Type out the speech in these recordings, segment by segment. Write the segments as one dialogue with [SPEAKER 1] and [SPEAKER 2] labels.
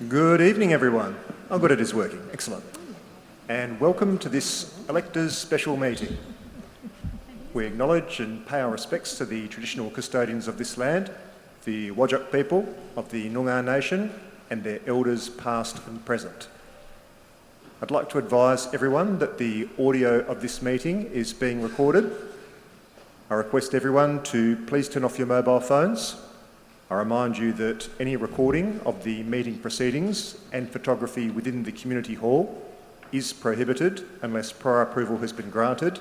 [SPEAKER 1] Good evening, everyone. Oh, good, it is working. Excellent. And welcome to this Electors special meeting. We acknowledge and pay our respects to the traditional custodians of this land, the Whadjuk people of the Noongar Nation, and their elders past and present. I'd like to advise everyone that the audio of this meeting is being recorded. I request everyone to please turn off your mobile phones. I remind you that any recording of the meeting proceedings and photography within the community hall is prohibited unless prior approval has been granted,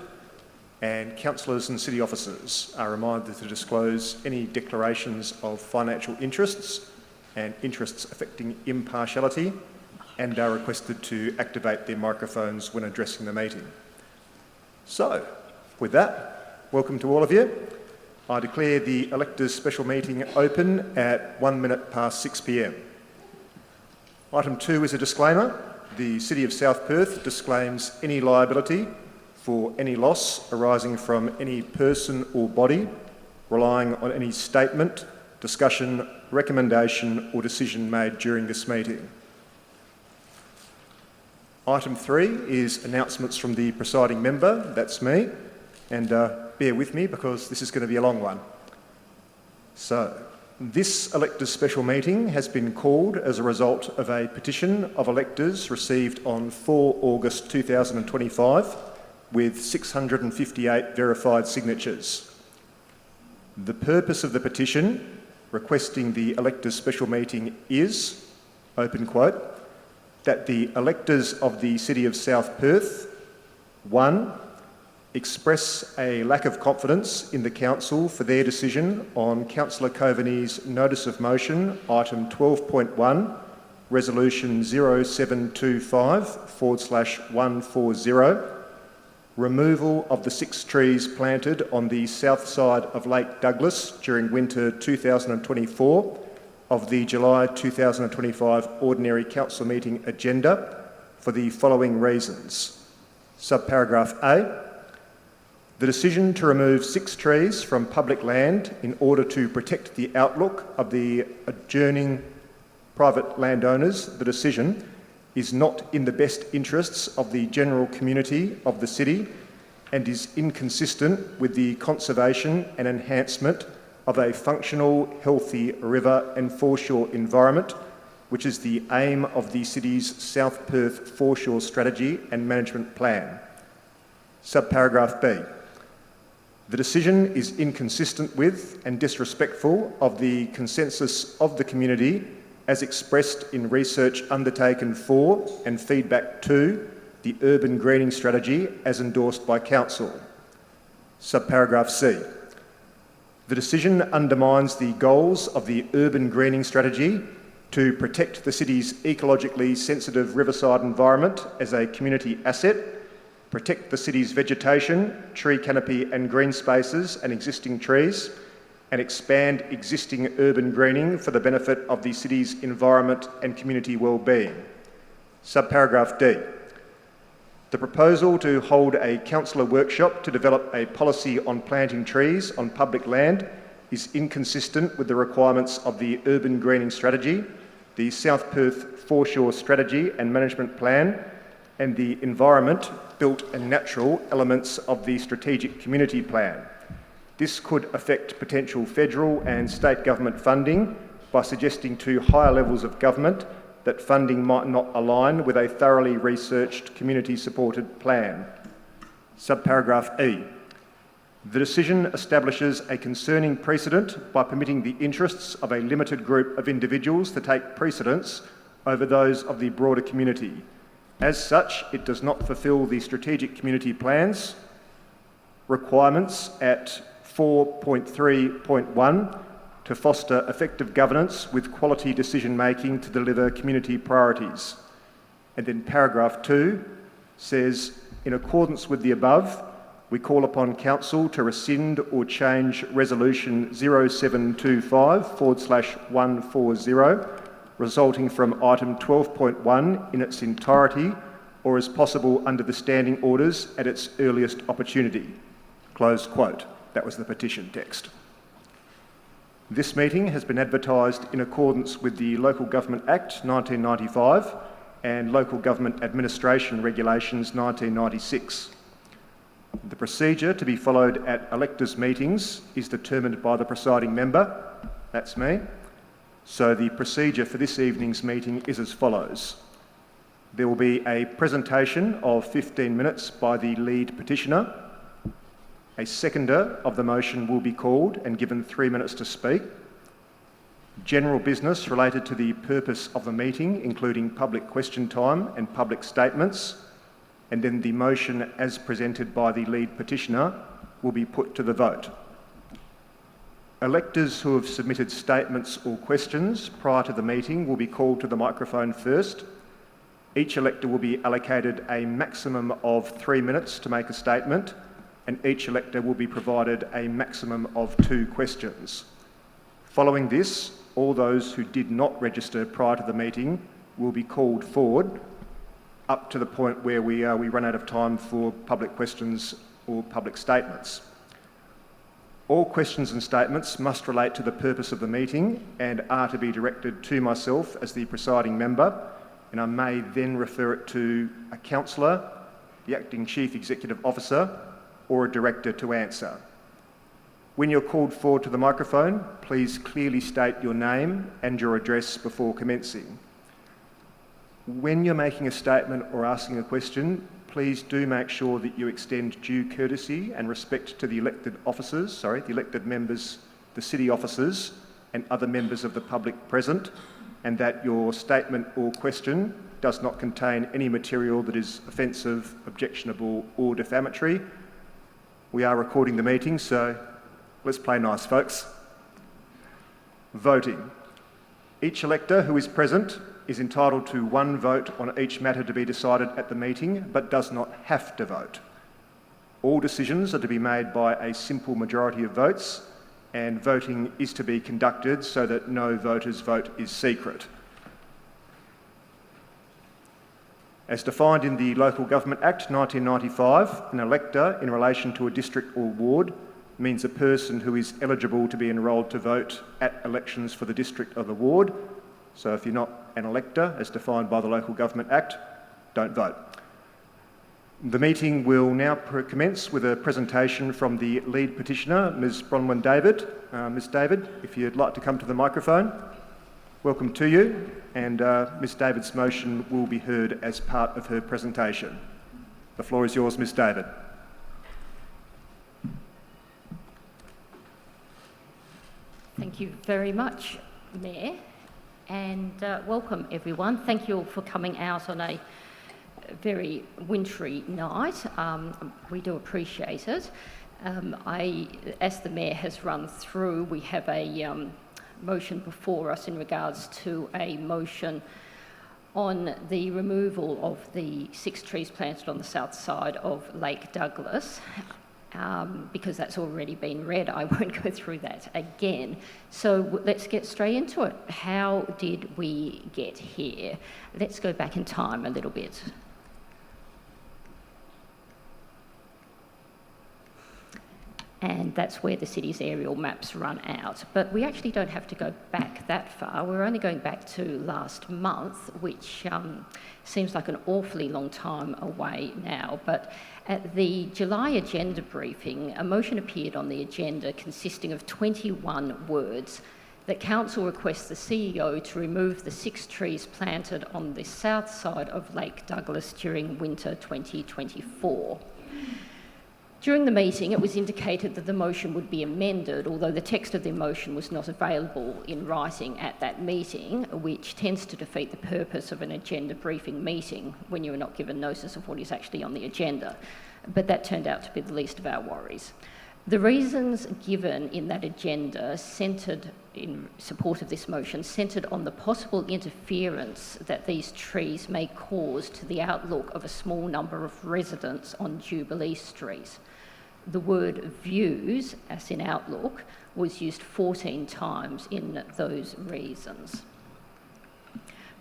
[SPEAKER 1] and councillors and city officers are reminded to disclose any declarations of financial interests and interests affecting impartiality, and are requested to activate their microphones when addressing the meeting. So, with that, welcome to all of you. I declare the Electors special meeting open at 6 p.m. Item 2 is a disclaimer. The City of South Perth disclaims any liability for any loss arising from any person or body relying on any statement, discussion, recommendation or decision made during this meeting. Item 3 is announcements from the presiding member, that's me, and bear with me because this is going to be a long one. So, this Electors special meeting has been called as a result of a petition of electors received on 4 August 2025 with 658 verified signatures. The purpose of the petition requesting the Electors special meeting is, open quote, that the electors of the City of South Perth, 1, express a lack of confidence in the Council for their decision on Councillor Coveney's Notice of Motion, item 12.1, Resolution 0725/140, removal of the 6 trees planted on the south side of Lake Douglas during winter 2024 of the July 2025 Ordinary Council meeting agenda for the following reasons. Subparagraph A, the decision to remove 6 trees from public land in order to protect the outlook of the adjoining private landowners, the decision is not in the best interests of the general community of the city and is inconsistent with the conservation and enhancement of a functional, healthy river and foreshore environment, which is the aim of the city's South Perth Foreshore Strategy and Management Plan. Subparagraph B, the decision is inconsistent with and disrespectful of the consensus of the community as expressed in research undertaken for and feedback to the urban greening strategy as endorsed by Council. Subparagraph C, the decision undermines the goals of the urban greening strategy to protect the city's ecologically sensitive riverside environment as a community asset, protect the city's vegetation, tree canopy and green spaces and existing trees, and expand existing urban greening for the benefit of the city's environment and community well-being. Subparagraph D, the proposal to hold a councillor workshop to develop a policy on planting trees on public land is inconsistent with the requirements of the urban greening strategy, the South Perth Foreshore Strategy and Management Plan, and the environment, built and natural elements of the Strategic Community Plan. This could affect potential federal and state government funding by suggesting to higher levels of government that funding might not align with a thoroughly researched, community-supported plan. Subparagraph E, the decision establishes a concerning precedent by permitting the interests of a limited group of individuals to take precedence over those of the broader community. As such, it does not fulfil the strategic community plans requirements at 4.3.1 to foster effective governance with quality decision-making to deliver community priorities. And then paragraph 2 says, in accordance with the above, we call upon Council to rescind or change Resolution 0725/140 resulting from item 12.1 in its entirety or as possible under the standing orders at its earliest opportunity. Close quote. That was the petition text. This meeting has been advertised in accordance with the Local Government Act 1995 and Local Government Administration Regulations 1996. The procedure to be followed at electors' meetings is determined by the presiding member, that's me. So the procedure for this evening's meeting is as follows. There will be a presentation of 15 minutes by the lead petitioner. A seconder of the motion will be called and given 3 minutes to speak. General business related to the purpose of the meeting, including public question time and public statements, and then the motion as presented by the lead petitioner will be put to the vote. Electors who have submitted statements or questions prior to the meeting will be called to the microphone first. Each elector will be allocated a maximum of 3 minutes to make a statement, and each elector will be provided a maximum of 2 questions. Following this, all those who did not register prior to the meeting will be called forward up to the point where we run out of time for public questions or public statements. All questions and statements must relate to the purpose of the meeting and are to be directed to myself as the presiding member, and I may then refer it to a councillor, the acting chief executive officer, or a director to answer. When you're called forward to the microphone, please clearly state your name and your address before commencing. When you're making a statement or asking a question, please do make sure that you extend due courtesy and respect to the elected members, the city officers, and other members of the public present, and that your statement or question does not contain any material that is offensive, objectionable, or defamatory. We are recording the meeting, so let's play nice, folks. Voting. Each elector who is present is entitled to 1 vote on each matter to be decided at the meeting, but does not have to vote. All decisions are to be made by a simple majority of votes, and voting is to be conducted so that no voter's vote is secret. As defined in the Local Government Act 1995, an elector in relation to a district or ward means a person who is eligible to be enrolled to vote at elections for the district or the ward. So if you're not an elector, as defined by the Local Government Act, don't vote. The meeting will now commence with a presentation from the lead petitioner, Ms. Bronwyn David. Ms. David, if you'd like to come to the microphone, welcome to you, and Ms. David's motion will be heard as part of her presentation. The floor is yours, Ms. David.
[SPEAKER 2] Thank you very much, Mayor, and welcome everyone. Thank you all for coming out on a very wintry night. We do appreciate it. As the Mayor has run through, we have a motion before us in regards to a motion on the removal of the 6 trees planted on the south side of Lake Douglas. Because that's already been read, I won't go through that again. So let's get straight into it. How did we get here? Let's go back in time a little bit. And that's where the city's aerial maps run out. But we actually don't have to go back that far. We're only going back to last month, which seems like an awfully long time away now. But at the July agenda briefing, a motion appeared on the agenda consisting of 21 words that Council requests the CEO to remove the 6 trees planted on the south side of Lake Douglas during winter 2024. During the meeting, it was indicated that the motion would be amended, although the text of the motion was not available in writing at that meeting, which tends to defeat the purpose of an agenda briefing meeting when you are not given notice of what is actually on the agenda. But that turned out to be the least of our worries. The reasons given in that agenda centred in support of this motion centred on the possible interference that these trees may cause to the outlook of a small number of residents on Jubilee Street. The word views, as in outlook, was used 14 times in those reasons.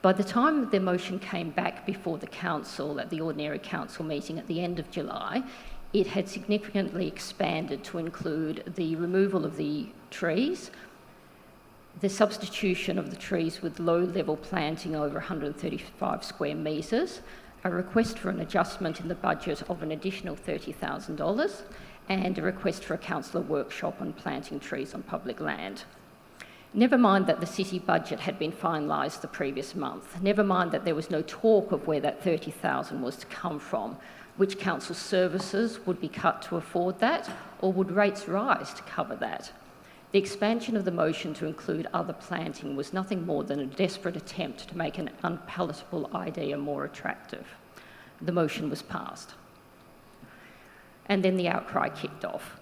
[SPEAKER 2] By the time the motion came back before the council at the ordinary council meeting at the end of July, it had significantly expanded to include the removal of the trees, the substitution of the trees with low-level planting over 135 square metres, a request for an adjustment in the budget of an additional $30,000, and a request for a councillor workshop on planting trees on public land. Never mind that the city budget had been finalised the previous month. Never mind that there was no talk of where that $30,000 was to come from, which council services would be cut to afford that, or would rates rise to cover that. The expansion of the motion to include other planting was nothing more than a desperate attempt to make an unpalatable idea more attractive. The motion was passed. And then the outcry kicked off.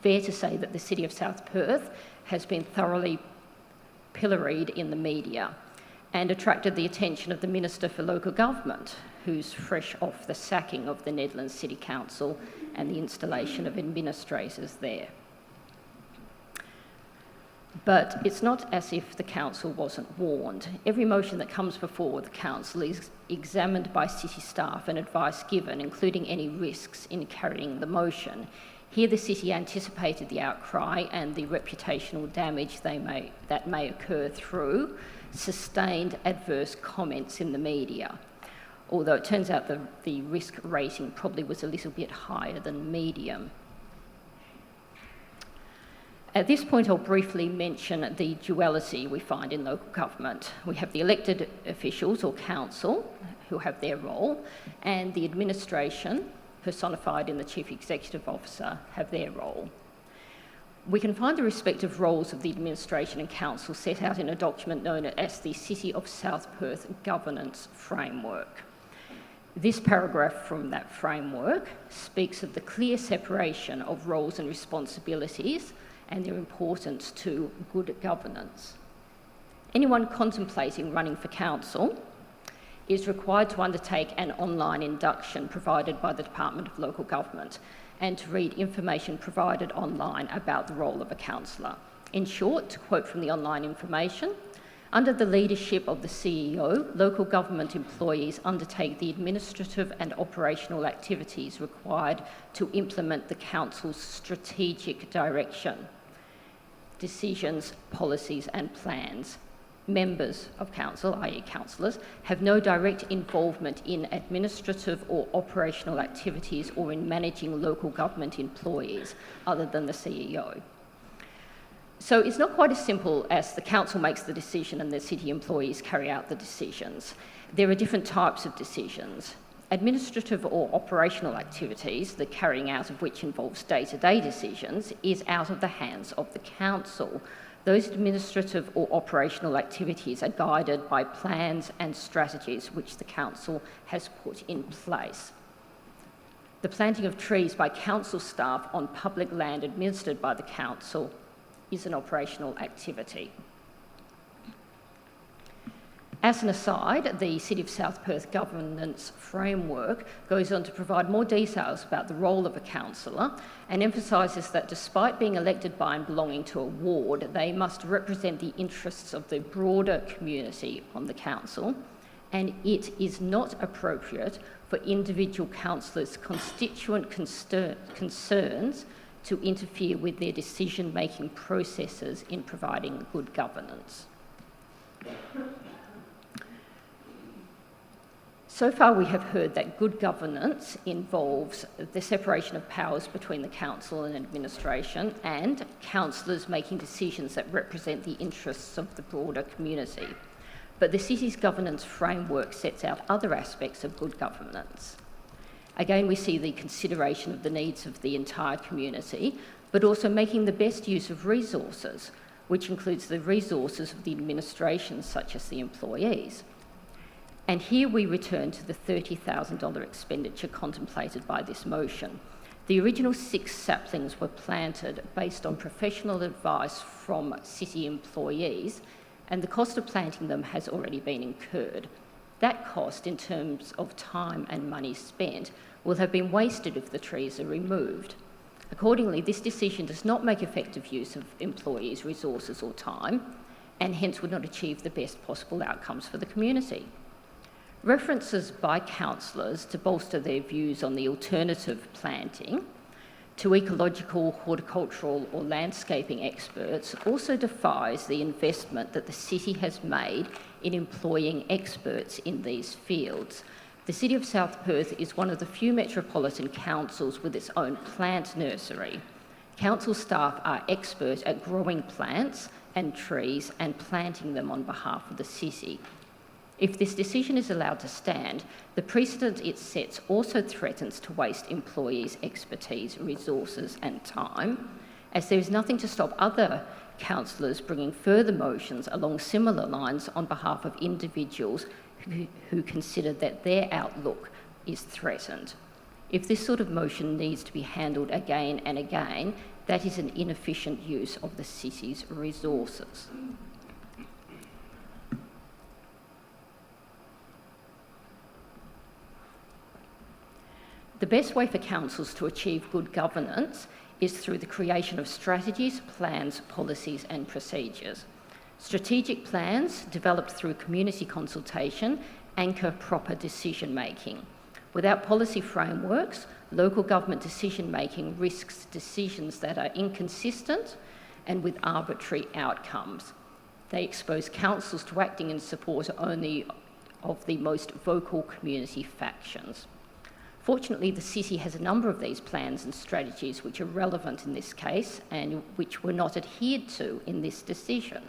[SPEAKER 2] Fair to say that the City of South Perth has been thoroughly pilloried in the media and attracted the attention of the Minister for Local Government, who's fresh off the sacking of the Nedlands City Council and the installation of administrators there. But it's not as if the council wasn't warned. Every motion that comes before the council is examined by city staff and advice given, including any risks in carrying the motion. Here the city anticipated the outcry and the reputational damage that may occur through sustained adverse comments in the media, although it turns out the risk rating probably was a little bit higher than medium. At this point, I'll briefly mention the duality we find in local government. We have the elected officials or council who have their role, and the administration, personified in the Chief Executive Officer, have their role. We can find the respective roles of the administration and council set out in a document known as the City of South Perth Governance Framework. This paragraph from that framework speaks of the clear separation of roles and responsibilities and their importance to good governance. Anyone contemplating running for council is required to undertake an online induction provided by the Department of Local Government and to read information provided online about the role of a councillor. In short, to quote from the online information, under the leadership of the CEO, local government employees undertake the administrative and operational activities required to implement the council's strategic direction, decisions, policies and plans. Members of council, i.e. councillors, have no direct involvement in administrative or operational activities or in managing local government employees other than the CEO. So it's not quite as simple as the council makes the decision and the city employees carry out the decisions. There are different types of decisions. Administrative or operational activities, the carrying out of which involves day-to-day decisions, is out of the hands of the council. Those administrative or operational activities are guided by plans and strategies which the council has put in place. The planting of trees by council staff on public land administered by the council is an operational activity. As an aside, the City of South Perth Governance Framework goes on to provide more details about the role of a councillor and emphasises that despite being elected by and belonging to a ward, they must represent the interests of the broader community on the council, and it is not appropriate for individual councillors' constituent concerns to interfere with their decision-making processes in providing good governance. So far we have heard that good governance involves the separation of powers between the council and administration and councillors making decisions that represent the interests of the broader community. But the city's governance framework sets out other aspects of good governance. Again, we see the consideration of the needs of the entire community, but also making the best use of resources, which includes the resources of the administration, such as the employees. And here we return to the $30,000 expenditure contemplated by this motion. The original 6 saplings were planted based on professional advice from city employees, and the cost of planting them has already been incurred. That cost, in terms of time and money spent, will have been wasted if the trees are removed. Accordingly, this decision does not make effective use of employees' resources or time, and hence would not achieve the best possible outcomes for the community. References by councillors to bolster their views on the alternative planting to ecological, horticultural or landscaping experts also defies the investment that the city has made in employing experts in these fields. The City of South Perth is one of the few metropolitan councils with its own plant nursery. Council staff are expert at growing plants and trees and planting them on behalf of the city. If this decision is allowed to stand, the precedent it sets also threatens to waste employees' expertise, resources and time, as there is nothing to stop other councillors bringing further motions along similar lines on behalf of individuals who consider that their outlook is threatened. If this sort of motion needs to be handled again and again, that is an inefficient use of the city's resources. The best way for councils to achieve good governance is through the creation of strategies, plans, policies and procedures. Strategic plans developed through community consultation anchor proper decision making. Without policy frameworks, local government decision making risks decisions that are inconsistent and with arbitrary outcomes. They expose councils to acting in support only of the most vocal community factions. Fortunately, the city has a number of these plans and strategies which are relevant in this case and which were not adhered to in this decision.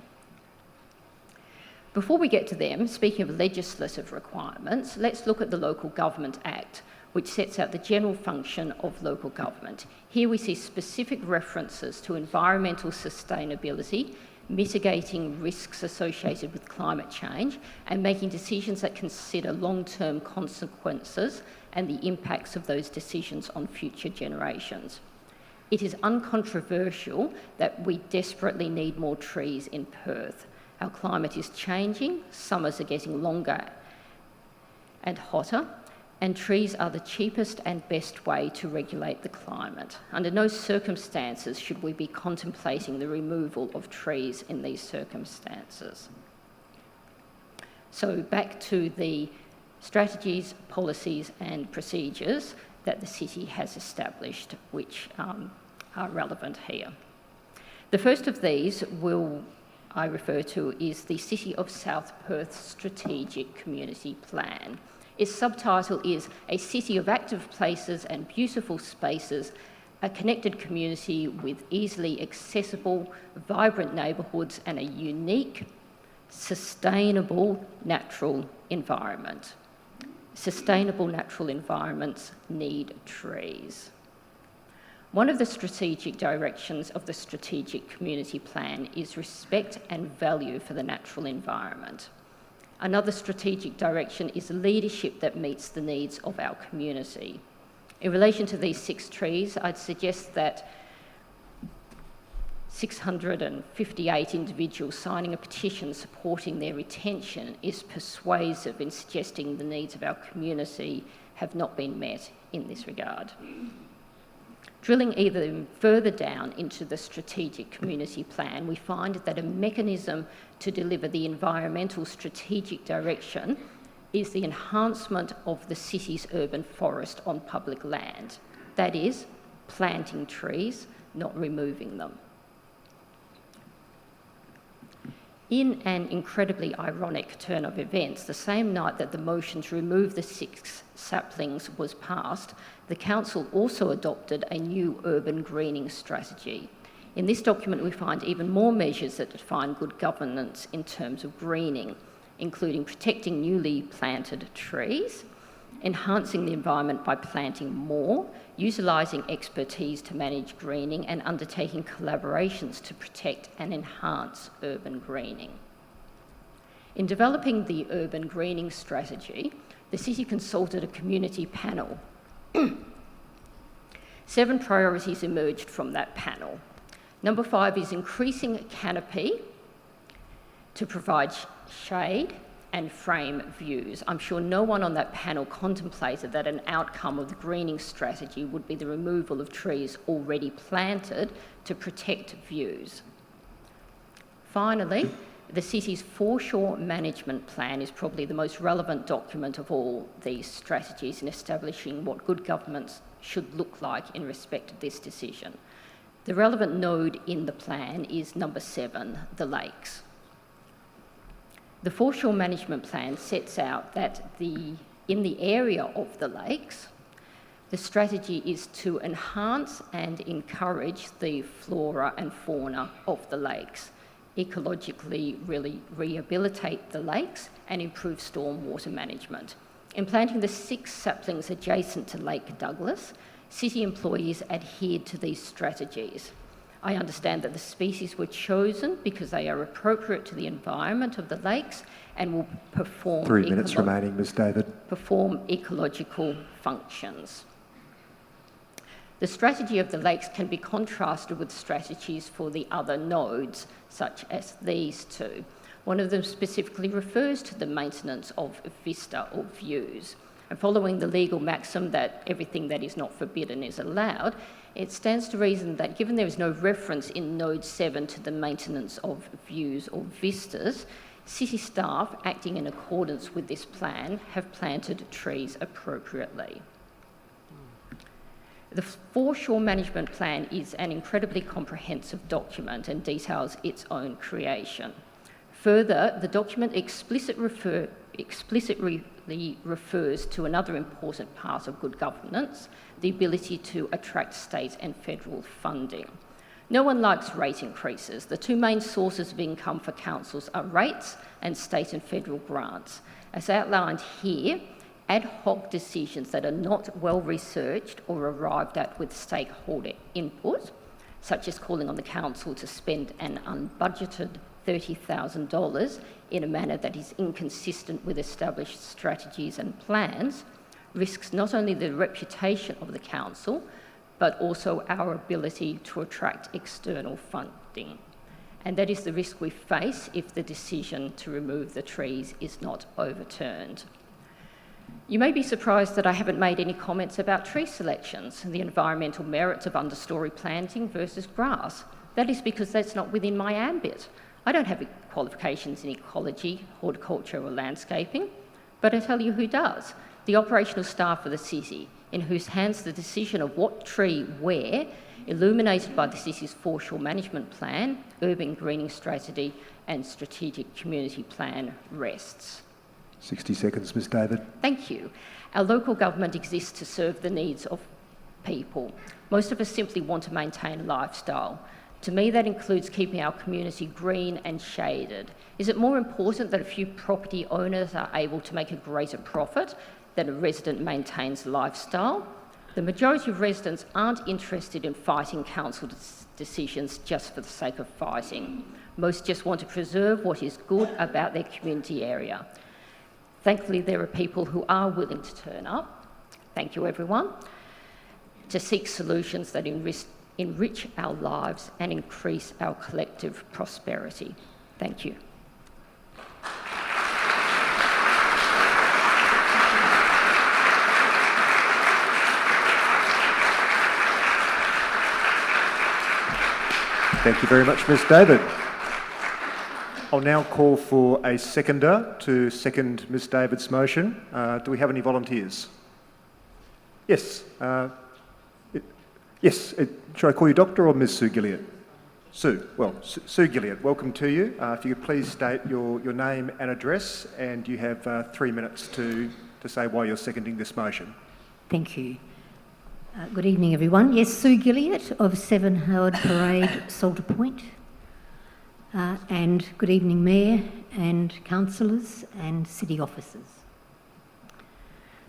[SPEAKER 2] Before we get to them, speaking of legislative requirements, let's look at the Local Government Act, which sets out the general function of local government. Here we see specific references to environmental sustainability, mitigating risks associated with climate change, and making decisions that consider long-term consequences and the impacts of those decisions on future generations. It is uncontroversial that we desperately need more trees in Perth. Our climate is changing, summers are getting longer and hotter, and trees are the cheapest and best way to regulate the climate. Under no circumstances should we be contemplating the removal of trees in these circumstances. So back to the strategies, policies and procedures that the city has established, which are relevant here. The first of these I refer to is the City of South Perth Strategic Community Plan. Its subtitle is A City of Active Places and Beautiful Spaces, a connected community with easily accessible, vibrant neighbourhoods and a unique, sustainable natural environment. Sustainable natural environments need trees. One of the strategic directions of the Strategic Community Plan is respect and value for the natural environment. Another strategic direction is leadership that meets the needs of our community. In relation to these 6 trees, I'd suggest that 658 individuals signing a petition supporting their retention is persuasive in suggesting the needs of our community have not been met in this regard. Drilling even further down into the Strategic Community Plan, we find that a mechanism to deliver the environmental strategic direction is the enhancement of the city's urban forest on public land. That is, planting trees, not removing them. In an incredibly ironic turn of events, the same night that the motion to remove the 6 saplings was passed, the council also adopted a new urban greening strategy. In this document, we find even more measures that define good governance in terms of greening, including protecting newly planted trees, enhancing the environment by planting more, utilising expertise to manage greening, and undertaking collaborations to protect and enhance urban greening. In developing the urban greening strategy, the city consulted a community panel. 7 priorities emerged from that panel. Number 5 is increasing canopy to provide shade and frame views. I'm sure no one on that panel contemplated that an outcome of the greening strategy would be the removal of trees already planted to protect views. Finally, the city's foreshore management plan is probably the most relevant document of all these strategies in establishing what good governments should look like in respect of this decision. The relevant node in the plan is number 7, the lakes. The foreshore management plan sets out that in the area of the lakes, the strategy is to enhance and encourage the flora and fauna of the lakes, ecologically really rehabilitate the lakes and improve stormwater management. In planting the 6 saplings adjacent to Lake Douglas, city employees adhered to these strategies. I understand that the species were chosen because they are appropriate to the environment of the lakes and will perform
[SPEAKER 1] 3 minutes remaining, Ms David.
[SPEAKER 2] Perform ecological functions. The strategy of the lakes can be contrasted with strategies for the other nodes, such as these two. One of them specifically refers to the maintenance of vista or views. And following the legal maxim that everything that is not forbidden is allowed, it stands to reason that given there is no reference in Node 7 to the maintenance of views or vistas, city staff acting in accordance with this plan have planted trees appropriately. The foreshore management plan is an incredibly comprehensive document and details its own creation. Further, the document explicitly refers to another important part of good governance, the ability to attract state and federal funding. No one likes rate increases. The 2 main sources of income for councils are rates and state and federal grants. As outlined here, ad hoc decisions that are not well researched or arrived at with stakeholder input, such as calling on the council to spend an unbudgeted $30,000 in a manner that is inconsistent with established strategies and plans, risks not only the reputation of the council, but also our ability to attract external funding. And that is the risk we face if the decision to remove the trees is not overturned. You may be surprised that I haven't made any comments about tree selections and the environmental merits of understory planting versus grass. That is because that's not within my ambit. I don't have qualifications in ecology, horticulture or landscaping, but I tell you who does. The operational staff of the city, in whose hands the decision of what tree where, illuminated by the city's foreshore management plan, urban greening strategy and strategic community plan rests.
[SPEAKER 1] 60 seconds, Ms David.
[SPEAKER 2] Thank you. Our local government exists to serve the needs of people. Most of us simply want to maintain a lifestyle. To me, that includes keeping our community green and shaded. Is it more important that a few property owners are able to make a greater profit than a resident maintains a lifestyle? The majority of residents aren't interested in fighting council decisions just for the sake of fighting. Most just want to preserve what is good about their community area. Thankfully, there are people who are willing to turn up, thank you everyone, to seek solutions that enrich our lives and increase our collective prosperity. Thank you.
[SPEAKER 1] Thank you very much, Ms David. I'll now call for a seconder to second Ms David's motion. Do we have any volunteers? Yes. Yes. Should I call you Doctor or Ms Sue Gilliard? Sue. Well, Sue Gilliard, welcome to you. If you could please state your name and address, and you have 3 minutes to say why you're seconding this motion.
[SPEAKER 3] Thank you. Good evening, everyone. Yes, Sue Gilliard of 7 Howard Parade, Salter Point. And good evening, Mayor and councillors and city officers.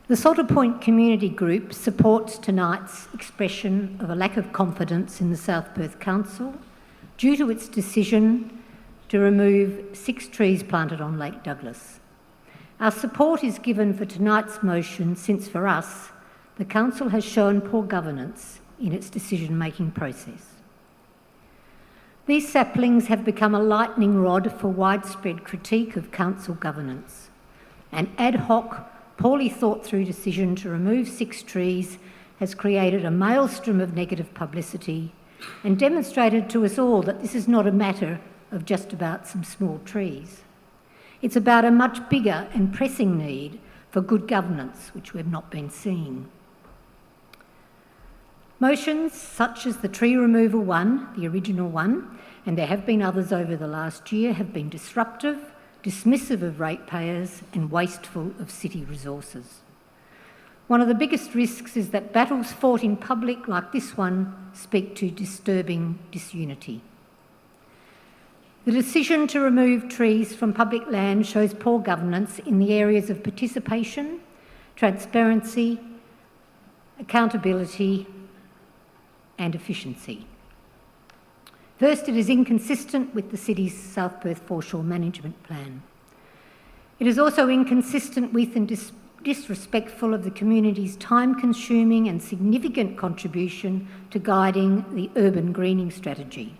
[SPEAKER 3] The Salter Point Community Group supports tonight's expression of a lack of confidence in the South Perth Council due to its decision to remove 6 trees planted on Lake Douglas. Our support is given for tonight's motion since, for us, the Council has shown poor governance in its decision-making process. These saplings have become a lightning rod for widespread critique of council governance. An ad hoc, poorly thought through decision to remove 6 trees has created a maelstrom of negative publicity and demonstrated to us all that this is not a matter of just about some small trees. It's about a much bigger and pressing need for good governance, which we've not been seeing. Motions such as the tree removal one, the original one, and there have been others over the last year, have been disruptive, dismissive of ratepayers and wasteful of city resources. One of the biggest risks is that battles fought in public like this one speak to disturbing disunity. The decision to remove trees from public land shows poor governance in the areas of participation, transparency, accountability and efficiency. First, it is inconsistent with the city's South Perth Foreshore Management Plan. It is also inconsistent with and disrespectful of the community's time-consuming and significant contribution to guiding the urban greening strategy.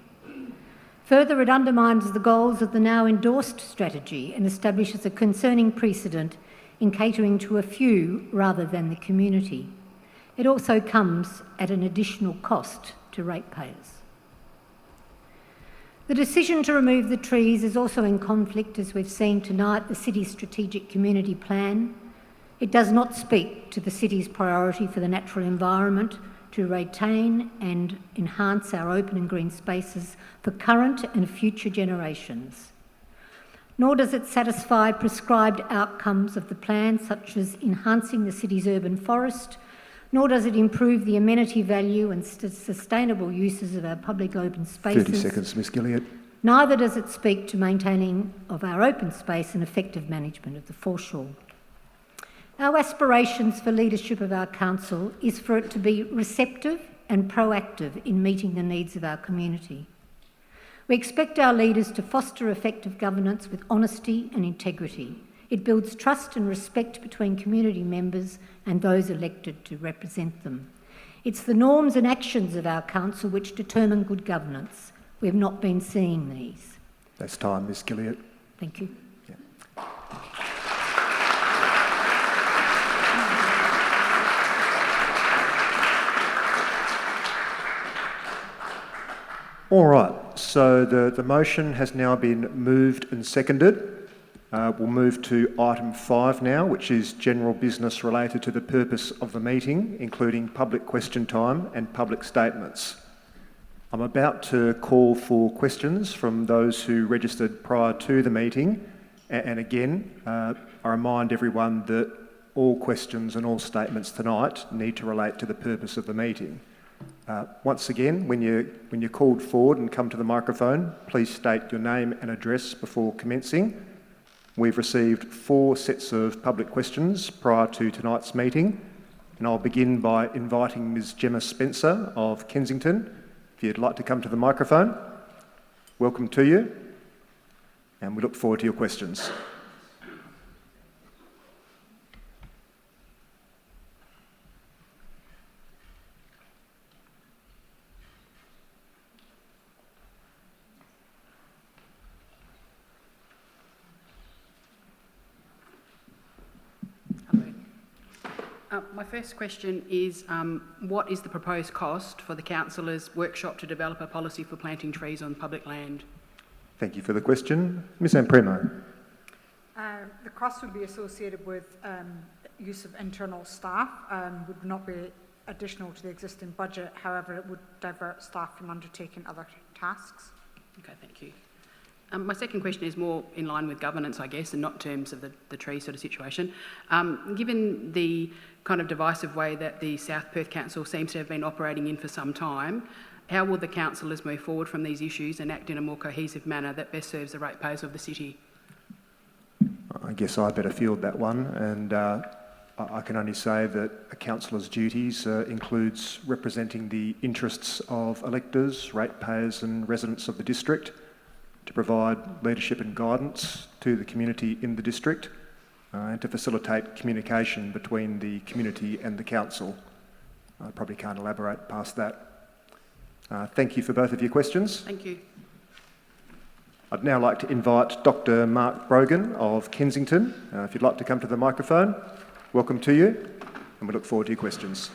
[SPEAKER 3] Further, it undermines the goals of the now endorsed strategy and establishes a concerning precedent in catering to a few rather than the community. It also comes at an additional cost to ratepayers. The decision to remove the trees is also in conflict, as we've seen tonight, the city's strategic community plan. It does not speak to the city's priority for the natural environment to retain and enhance our open and green spaces for current and future generations. Nor does it satisfy prescribed outcomes of the plan, such as enhancing the city's urban forest, nor does it improve the amenity value and sustainable uses of our public open spaces.
[SPEAKER 1] 30 seconds, Ms Gilliard.
[SPEAKER 3] Neither does it speak to maintaining of our open space and effective management of the foreshore. Our aspirations for leadership of our council is for it to be receptive and proactive in meeting the needs of our community. We expect our leaders to foster effective governance with honesty and integrity. It builds trust and respect between community members and those elected to represent them. It's the norms and actions of our council which determine good governance. We have not been seeing these.
[SPEAKER 1] That's time, Ms Gilliard.
[SPEAKER 3] Thank you.
[SPEAKER 1] All right, so the motion has now been moved and seconded. We'll move to item 5 now, which is general business related to the purpose of the meeting, including public question time and public statements. I'm about to call for questions from those who registered prior to the meeting. And again, I remind everyone that all questions and all statements tonight need to relate to the purpose of the meeting. Once again, when you're called forward and come to the microphone, please state your name and address before commencing. We've received 4 sets of public questions prior to tonight's meeting, and I'll begin by inviting Ms Gemma Spencer of Kensington. If you'd like to come to the microphone, welcome to you, and we look forward to your questions.
[SPEAKER 4] My first question is, what is the proposed cost for the councillors' workshop to develop a policy for planting trees on public land?
[SPEAKER 1] Thank you for the question. Ms Ampremo.
[SPEAKER 5] The cost would be associated with use of internal staff, would not be additional to the existing budget. However, it would divert staff from undertaking other tasks.
[SPEAKER 4] Okay, thank you. My second question is more in line with governance, I guess, and not in terms of the tree sort of situation. Given the kind of divisive way that the South Perth Council seems to have been operating in for some time, how will the councillors move forward from these issues and act in a more cohesive manner that best serves the ratepayers of the city?
[SPEAKER 1] I guess I better field that one, and I can only say that a councillor's duties includes representing the interests of electors, ratepayers and residents of the district, to provide leadership and guidance to the community in the district, and to facilitate communication between the community and the council. I probably can't elaborate past that. Thank you for both of your questions.
[SPEAKER 4] Thank you.
[SPEAKER 1] I'd now like to invite Dr. Mark Brogan of Kensington. If you'd like to come to the microphone, welcome to you, and we look forward to your questions.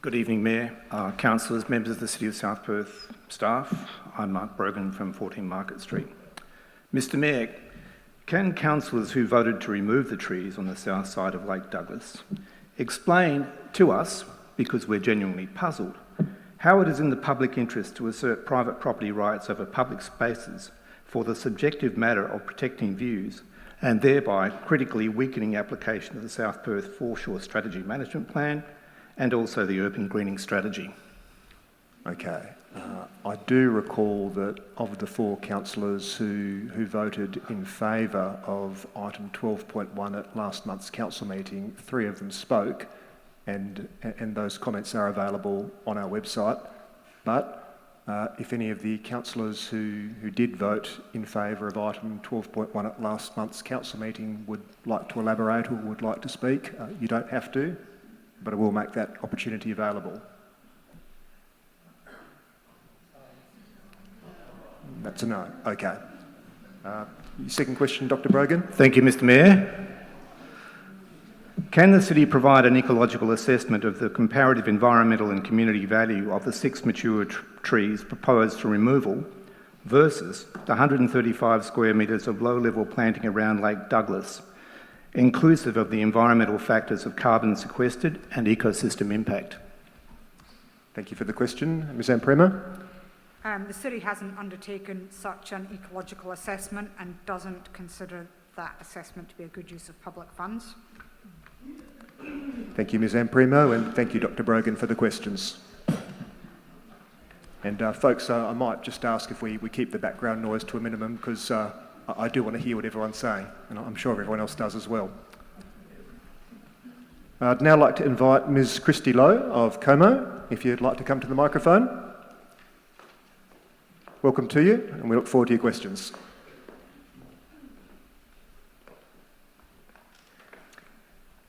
[SPEAKER 6] Good evening, Mayor, councillors, members of the City of South Perth staff. I'm Mark Brogan from 14 Market Street. Mr Mayor, can councillors who voted to remove the trees on the south side of Lake Douglas Explain to us, because we're genuinely puzzled, how it is in the public interest to assert private property rights over public spaces for the subjective matter of protecting views and thereby critically weakening application of the South Perth Foreshore Strategy Management Plan and also the Urban Greening Strategy.
[SPEAKER 1] Okay. I do recall that of the 4 councillors who voted in favour of item 12.1 at last month's council meeting, 3 of them spoke, and those comments are available on our website. But if any of the councillors who did vote in favour of item 12.1 at last month's council meeting would like to elaborate or would like to speak, you don't have to, but I will make that opportunity available. That's a no. Okay. Your second question, Dr. Brogan.
[SPEAKER 6] Thank you, Mr Mayor. Can the City provide an ecological assessment of the comparative environmental and community value of the 6 mature trees proposed for removal versus the 135 square metres of low-level planting around Lake Douglas, inclusive of the environmental factors of carbon sequestered and ecosystem impact?
[SPEAKER 1] Thank you for the question. Ms Amprema.
[SPEAKER 5] The City hasn't undertaken such an ecological assessment and doesn't consider that assessment to be a good use of public funds.
[SPEAKER 1] Thank you, Ms Ampremo, and thank you, Dr Brogan, for the questions. And folks, I might just ask if we keep the background noise to a minimum, because I do want to hear what everyone's saying, and I'm sure everyone else does as well. I'd now like to invite Ms Christy Lowe of Como, if you'd like to come to the microphone. Welcome to you, and we look forward to your questions.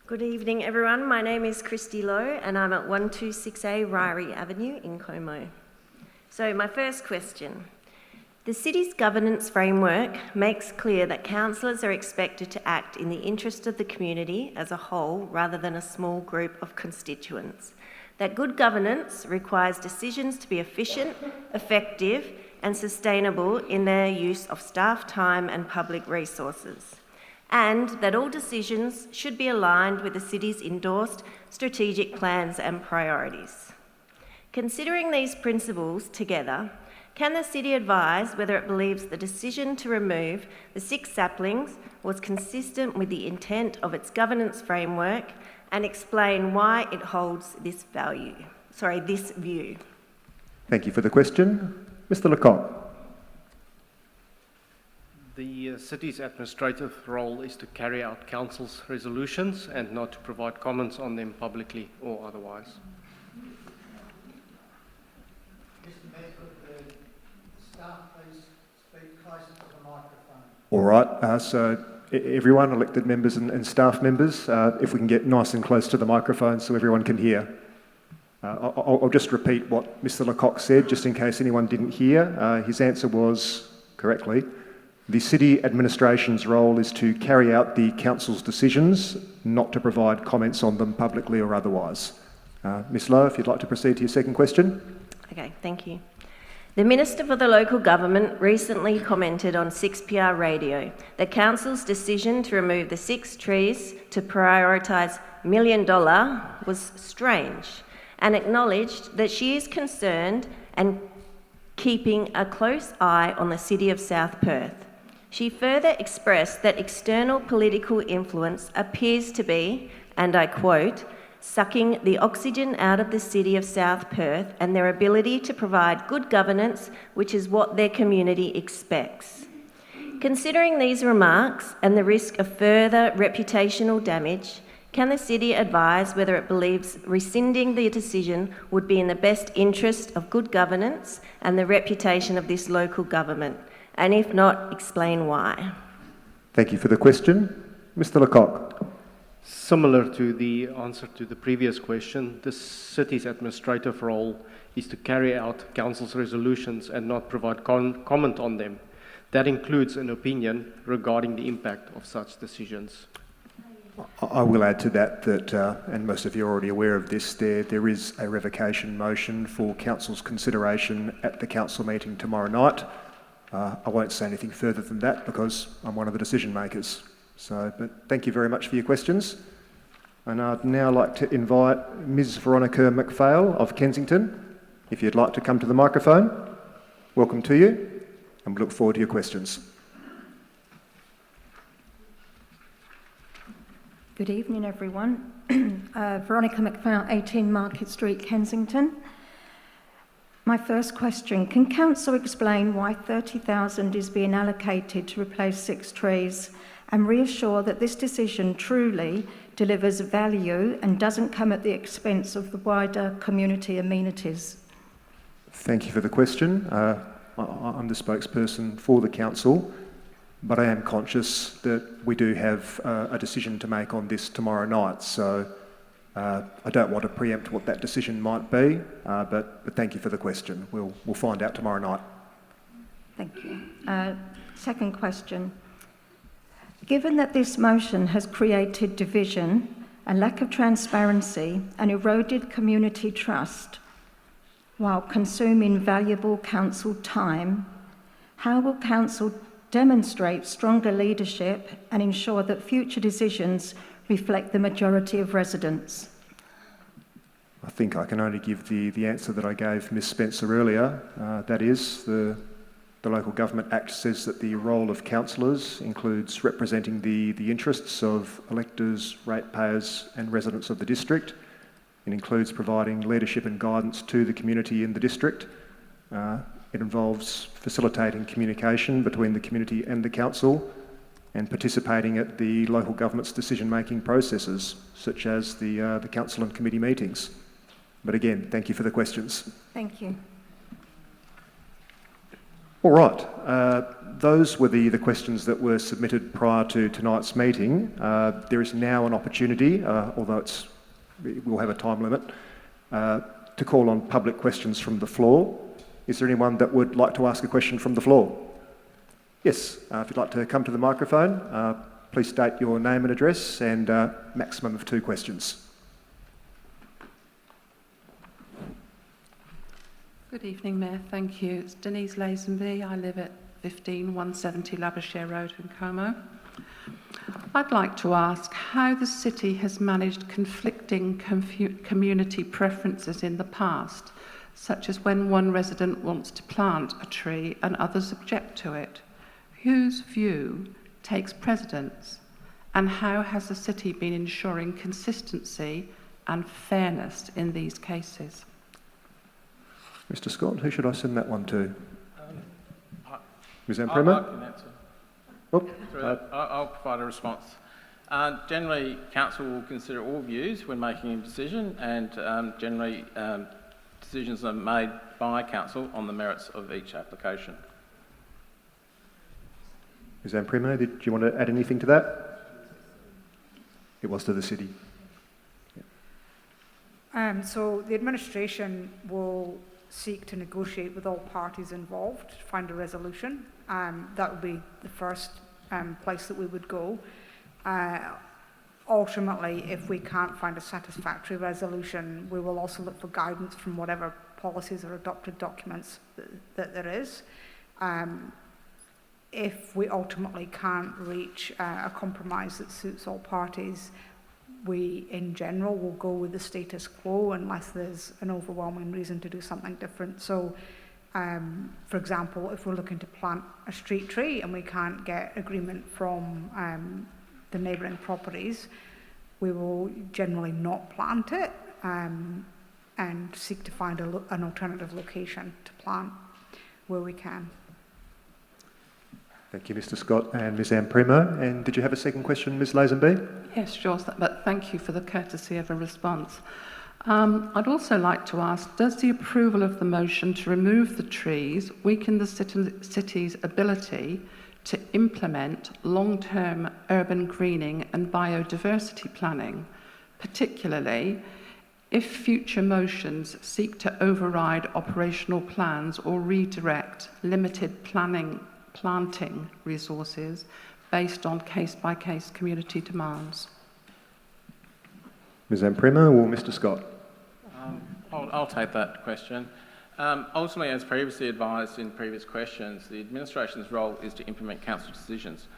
[SPEAKER 7] Good evening, everyone. My name is Christy Lowe, and I'm at 126A Ryrie Avenue in Como. So my first question. The City's governance framework makes clear that councillors are expected to act in the interest of the community as a whole rather than a small group of constituents. That good governance requires decisions to be efficient, effective, and sustainable in their use of staff time and public resources, and that all decisions should be aligned with the City's endorsed strategic plans and priorities. Considering these principles together, can the City advise whether it believes the decision to remove the 6 saplings was consistent with the intent of its governance framework, and explain why it holds this view?
[SPEAKER 1] Thank you for the question. Mr Lecoq.
[SPEAKER 8] The City's administrative role is to carry out Council's resolutions and not to provide comments on them publicly or otherwise.
[SPEAKER 9] Mr Mayor, could the staff please speak closer to the microphone?
[SPEAKER 1] All right, so everyone, elected members and staff members, if we can get nice and close to the microphone so everyone can hear. I'll just repeat what Mr Lecoq said, just in case anyone didn't hear. His answer was, correctly, the City Administration's role is to carry out the Council's decisions, not to provide comments on them publicly or otherwise. Ms Lowe, if you'd like to proceed to your second question.
[SPEAKER 7] Okay, thank you. The Minister for the Local Government recently commented on 6PR Radio that Council's decision to remove the 6 trees to prioritise $1 million was strange, and acknowledged that she is concerned and keeping a close eye on the City of South Perth. She further expressed that external political influence appears to be, and I quote, sucking the oxygen out of the City of South Perth and their ability to provide good governance, which is what their community expects. Considering these remarks and the risk of further reputational damage, can the City advise whether it believes rescinding the decision would be in the best interest of good governance and the reputation of this local government? And if not, explain why.
[SPEAKER 1] Thank you for the question. Mr Lecoq.
[SPEAKER 8] Similar to the answer to the previous question, the City's administrative role is to carry out Council's resolutions and not provide comment on them. That includes an opinion regarding the impact of such decisions.
[SPEAKER 1] I will add to that, and most of you are already aware of this, there is a revocation motion for Council's consideration at the Council meeting tomorrow night. I won't say anything further than that because I'm one of the decision makers. But thank you very much for your questions. And I'd now like to invite Ms Veronica McPhail of Kensington, if you'd like to come to the microphone. Welcome to you, and we look forward to your questions.
[SPEAKER 10] Good evening, everyone. Veronica McPhail, 18 Market Street, Kensington. My first question, can Council explain why 30,000 is being allocated to replace 6 trees and reassure that this decision truly delivers value and doesn't come at the expense of the wider community amenities?
[SPEAKER 1] Thank you for the question. I'm the spokesperson for the Council, but I am conscious that we do have a decision to make on this tomorrow night, so I don't want to preempt what that decision might be, but thank you for the question. We'll find out tomorrow night.
[SPEAKER 10] Thank you. Second question. Given that this motion has created division, a lack of transparency and eroded community trust while consuming valuable council time, how will Council demonstrate stronger leadership and ensure that future decisions reflect the majority of residents?
[SPEAKER 1] I think I can only give the answer that I gave Ms Spencer earlier. That is, the Local Government Act says that the role of councillors includes representing the interests of electors, ratepayers and residents of the district. It includes providing leadership and guidance to the community in the district. It involves facilitating communication between the community and the council and participating at the local government's decision-making processes, such as the council and committee meetings. But again, thank you for the questions.
[SPEAKER 10] Thank you.
[SPEAKER 1] All right, those were the questions that were submitted prior to tonight's meeting. There is now an opportunity, although we'll have a time limit, to call on public questions from the floor. Is there anyone that would like to ask a question from the floor? Yes, if you'd like to come to the microphone, please state your name and address and maximum of 2 questions.
[SPEAKER 11] Good evening, Mayor. Thank you. It's Denise Lazenby. I live at 15170 Labouchere Road in Como. I'd like to ask how the city has managed conflicting community preferences in the past, such as when one resident wants to plant a tree and others object to it. Whose view takes precedence, and how has the city been ensuring consistency and fairness in these cases?
[SPEAKER 1] Mr Scott, who should I send that one to? Ms
[SPEAKER 12] I
[SPEAKER 1] Amprima?
[SPEAKER 12] can answer.
[SPEAKER 1] Oh,
[SPEAKER 12] I'll provide a response. Generally, council will consider all views when making a decision, and generally decisions are made by council on the merits of each application.
[SPEAKER 1] Ms Amprima, did you want to add anything to that? It was to the city.
[SPEAKER 5] So the administration will seek to negotiate with all parties involved to find a resolution. That would be the first place that we would go. Ultimately, if we can't find a satisfactory resolution, we will also look for guidance from whatever policies or adopted documents that there is. If we ultimately can't reach a compromise that suits all parties, we, in general, will go with the status quo unless there's an overwhelming reason to do something different. So, for example, if we're looking to plant a street tree and we can't get agreement from the neighbouring properties, we will generally not plant it and seek to find an alternative location to plant where we can.
[SPEAKER 1] Thank you, Mr Scott and Ms Amprima. And did you have a second question, Ms Lazenby?
[SPEAKER 11] Yes, sure, but thank you for the courtesy of a response. I'd also like to ask, does the approval of the motion to remove the trees weaken the city's ability to implement long-term urban greening and biodiversity planning, particularly if future motions seek to override operational plans or redirect limited planting resources based on case-by-case community demands?
[SPEAKER 1] Ms Amprima or Mr Scott?
[SPEAKER 12] I'll take that question. Ultimately, as previously advised in previous questions, the administration's role is to implement council decisions.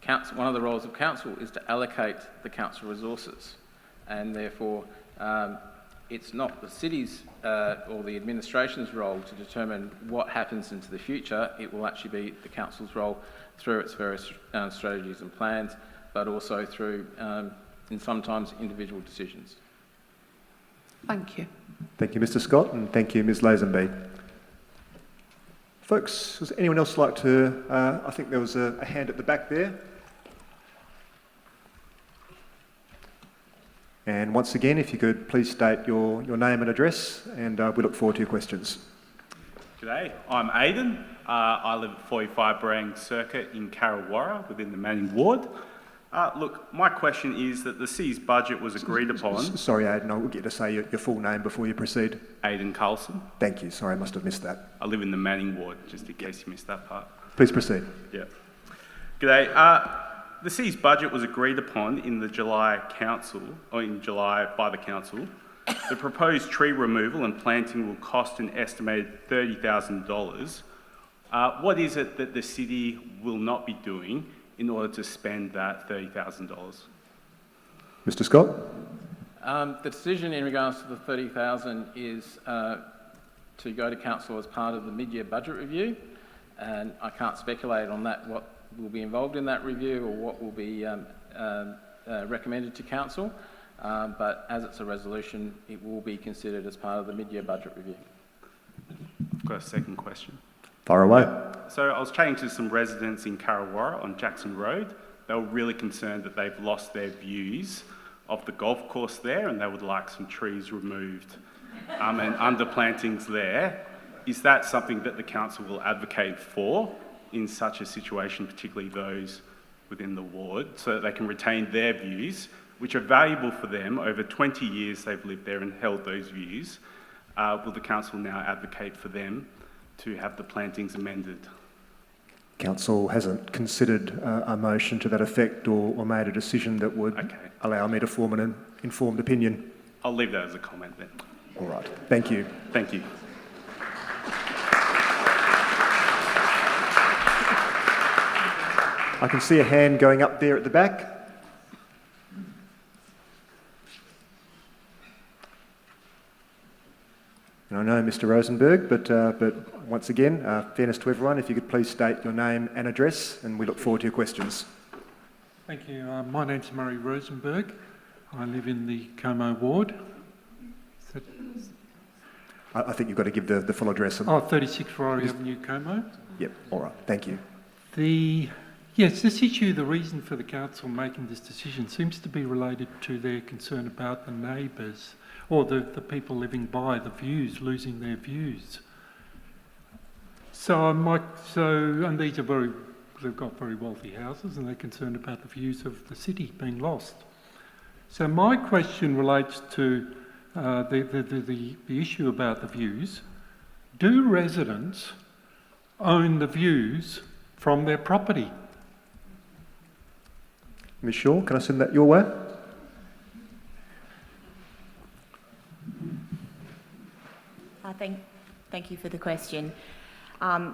[SPEAKER 12] One of the roles of council is to allocate the council resources. and therefore it's not the city's or the administration's role to determine what happens into the future. It will actually be the council's role through its various strategies and plans, but also through, and sometimes, individual decisions.
[SPEAKER 11] Thank you.
[SPEAKER 1] Thank you, Mr. Scott, and thank you, Ms. Lazenby. Folks, does anyone else like to... I think there was a hand at the back there. And once again, if you could please state your name and address, and we look forward to your questions.
[SPEAKER 13] G'day, I'm Aidan. I live at 45 Barang Circuit in Carrawarra within the Manning Ward. Look, my question is that the city's budget was agreed upon...
[SPEAKER 1] Sorry, Aidan, I will get to say your full name before you proceed.
[SPEAKER 13] Aidan Carlson.
[SPEAKER 1] Thank you. Sorry, I must have missed that.
[SPEAKER 13] I live in the Manning Ward, just in case you missed that part.
[SPEAKER 1] Please proceed.
[SPEAKER 13] Yeah. G'day. The city's budget was agreed upon in the July by the council. The proposed tree removal and planting will cost an estimated $30,000. What is it that the city will not be doing in order to spend that $30,000?
[SPEAKER 1] Mr. Scott?
[SPEAKER 12] The decision in regards to the $30,000 is to go to council as part of the mid-year budget review, and I can't speculate on that, what will be involved in that review or what will be recommended to council, but as it's a resolution, it will be considered as part of the mid-year budget review.
[SPEAKER 13] I've got a second question.
[SPEAKER 1] Fire away.
[SPEAKER 13] So I was chatting to some residents in Carrawarra on Jackson Road. They were really concerned that they've lost their views of the golf course there, and they would like some trees removed and underplantings there. Is that something that the council will advocate for in such a situation, particularly those within the ward, so that they can retain their views, which are valuable for them? Over 20 years they've lived there and held those views. Will the council now advocate for them to have the plantings amended?
[SPEAKER 1] Council hasn't considered a motion to that effect or made a decision that would allow me to form an informed opinion.
[SPEAKER 13] I'll leave that as a comment then.
[SPEAKER 1] All right. Thank you.
[SPEAKER 13] Thank you.
[SPEAKER 1] I can see a hand going up there at the back. And I know Mr. Rosenberg, but once again, fairness to everyone, if you could please state your name and address, and we look forward to your questions.
[SPEAKER 14] Thank you. My name's Murray Rosenberg. I live in the Como ward.
[SPEAKER 1] I think you've got to give the full address.
[SPEAKER 14] 36 Rory Avenue, Como.
[SPEAKER 1] Yep, all right, thank you.
[SPEAKER 14] Yes, this issue, the reason for the council making this decision seems to be related to their concern about the neighbours or the people living by, the views, losing their views. And these are they've got very wealthy houses and they're concerned about the views of the city being lost. So my question relates to the issue about the views. Do residents own the views from their property?
[SPEAKER 1] Ms. Shaw, can I send that your way?
[SPEAKER 15] Thank you for the question.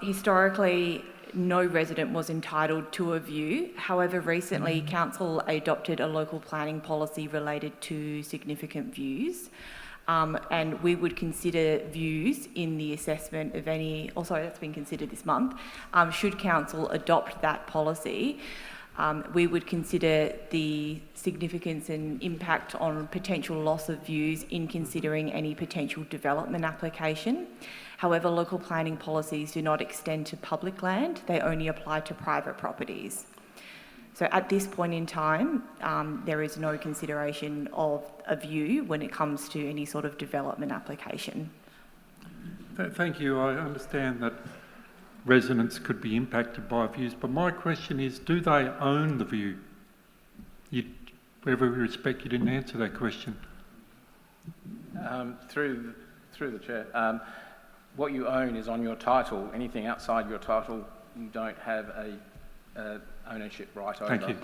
[SPEAKER 15] Historically, no resident was entitled to a view. However, recently, council adopted a local planning policy related to significant views. And we would consider views in the assessment of any... that's been considered this month. Should council adopt that policy, we would consider the significance and impact on potential loss of views in considering any potential development application. However, local planning policies do not extend to public land. They only apply to private properties. So at this point in time, there is no consideration of a view when it comes to any sort of development application.
[SPEAKER 14] Thank you. I understand that residents could be impacted by views, but my question is, do they own the view? With every respect, you didn't answer that question.
[SPEAKER 12] Through the chair, what you own is on your title. Anything outside your title, you don't have a ownership right over.
[SPEAKER 14] Thank you.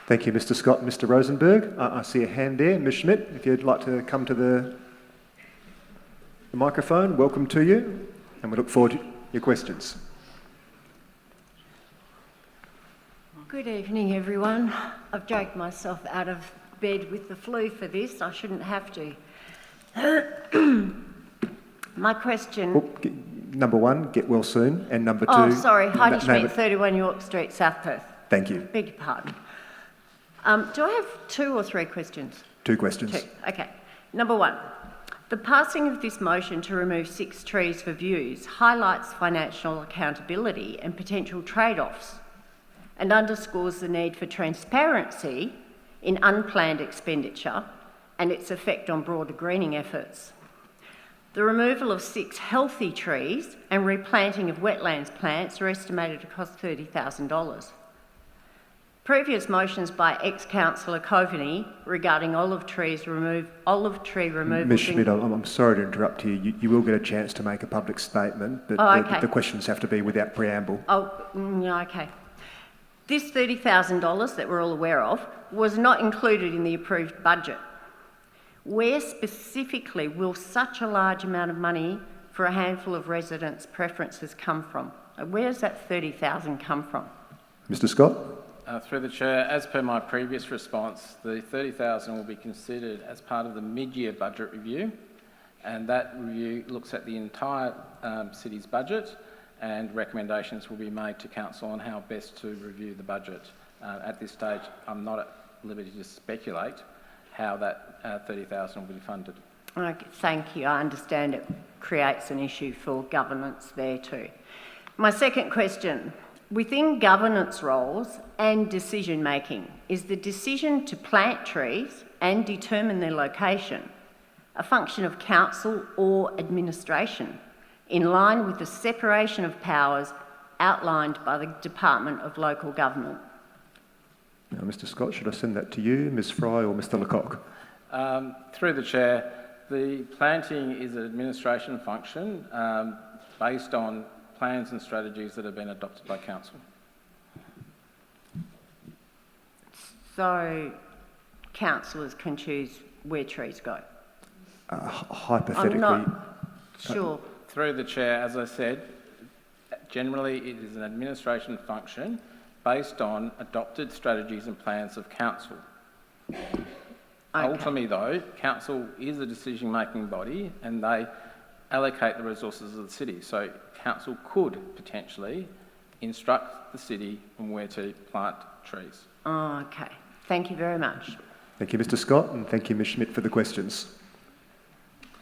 [SPEAKER 1] Thank you, Mr. Scott and Mr. Rosenberg. I see a hand there. Ms. Schmidt, if you'd like to come to the microphone, welcome to you, and we look forward to your questions.
[SPEAKER 16] Good evening, everyone. I've joked myself out of bed with the flu for this. I shouldn't have to. My question...
[SPEAKER 1] Number one, get well soon, and number two...
[SPEAKER 16] Oh, sorry, Heidi Schmidt, 31 York Street, South Perth.
[SPEAKER 1] Thank you.
[SPEAKER 16] Beg your pardon. Do I have 2 or 3 questions?
[SPEAKER 1] 2 questions.
[SPEAKER 16] 2, okay. Number 1, the passing of this motion to remove 6 trees for views highlights financial accountability and potential trade-offs, and underscores the need for transparency in unplanned expenditure and its effect on broader greening efforts. The removal of 6 healthy trees and replanting of wetlands plants are estimated to cost $30,000. Previous motions by ex-councillor Coveney regarding olive tree removal...
[SPEAKER 1] Ms Schmidt, I'm sorry to interrupt here. You will get a chance to make a public statement, but
[SPEAKER 16] okay.
[SPEAKER 1] the questions have to be without preamble.
[SPEAKER 16] Okay. This $30,000 that we're all aware of was not included in the approved budget. Where specifically will such a large amount of money for a handful of residents' preferences come from? Where does that $30,000 come from?
[SPEAKER 1] Mr Scott?
[SPEAKER 12] Through the Chair, as per my previous response, the $30,000 will be considered as part of the mid-year budget review, and that review looks at the entire city's budget, and recommendations will be made to Council on how best to review the budget. At this stage, I'm not at liberty to speculate how that $30,000 will be funded.
[SPEAKER 16] Okay, thank you. I understand it creates an issue for governance there too. My second question, within governance roles and decision making, is the decision to plant trees and determine their location a function of council or administration, in line with the separation of powers outlined by the Department of Local Government?
[SPEAKER 1] Now, Mr Scott, should I send that to you, Ms Fry or Mr Lecoq?
[SPEAKER 12] Through the Chair, the planting is an administration function based on plans and strategies that have been adopted by Council.
[SPEAKER 16] So, councillors can choose where trees go?
[SPEAKER 1] Hypothetically...
[SPEAKER 16] I'm not sure.
[SPEAKER 12] Through the Chair, as I said, generally it is an administration function based on adopted strategies and plans of Council. Okay. Ultimately though, Council is a decision-making body and they allocate the resources of the city. So Council could potentially instruct the city on where to plant trees.
[SPEAKER 16] Oh, okay. Thank you very much.
[SPEAKER 1] Thank you, Mr Scott, and thank you, Ms Schmidt, for the questions.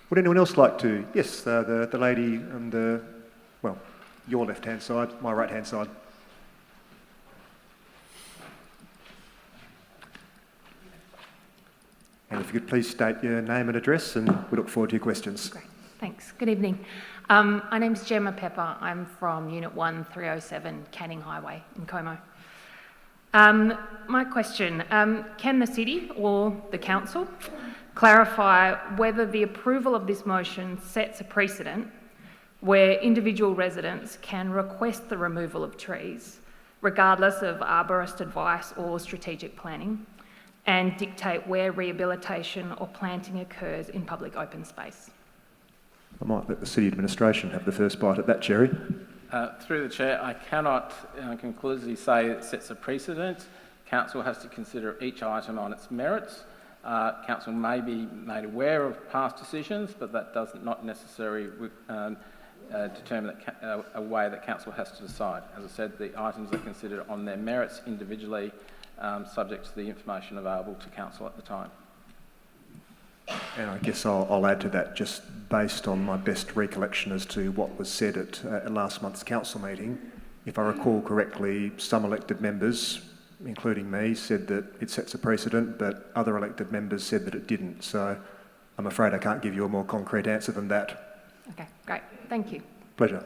[SPEAKER 1] Would anyone else like to? Yes, the lady on the, well, your left-hand side, my right-hand side. And if you could please state your name and address, and we look forward to your questions.
[SPEAKER 17] Great, thanks. Good evening. My name's Gemma Pepper. I'm from Unit 1307 Canning Highway in Como. My question, can the city or the council clarify whether the approval of this motion sets a precedent where individual residents can request the removal of trees, regardless of arborist advice or strategic planning, and dictate where rehabilitation or planting occurs in public open space?
[SPEAKER 1] I might let the City Administration have the first bite at that, Jerry.
[SPEAKER 12] Through the Chair, I cannot conclusively say it sets a precedent. Council has to consider each item on its merits. Council may be made aware of past decisions, but that does not necessarily determine a way that Council has to decide. As I said, the items are considered on their merits individually, subject to the information available to Council at the time.
[SPEAKER 1] And I guess I'll add to that, just based on my best recollection as to what was said at last month's council meeting. If I recall correctly, some elected members, including me, said that it sets a precedent, but other elected members said that it didn't. So I'm afraid I can't give you a more concrete answer than that.
[SPEAKER 17] Okay, great. Thank you.
[SPEAKER 1] Pleasure.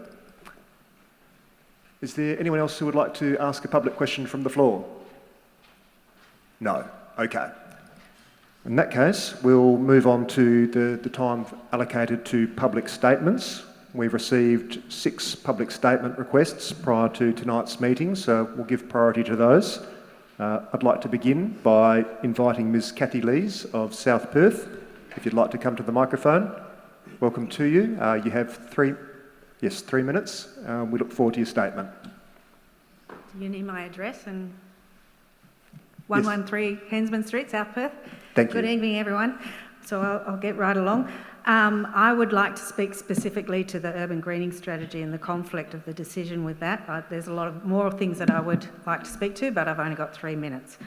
[SPEAKER 1] Is there anyone else who would like to ask a public question from the floor? No. Okay. In that case, we'll move on to the time allocated to public statements. We've received 6 public statement requests prior to tonight's meeting, so we'll give priority to those. I'd like to begin by inviting Ms Kathy Lees of South Perth, if you'd like to come to the microphone. Welcome to you. You have 3 minutes. We look forward to your statement.
[SPEAKER 18] Do you need my address and 113 Hensman Street, South Perth.
[SPEAKER 1] Thank you.
[SPEAKER 18] Good evening, everyone. So I'll get right along. I would like to speak specifically to the urban greening strategy and the conflict of the decision with that. There's a lot of more things that I would like to speak to, but I've only got 3 minutes.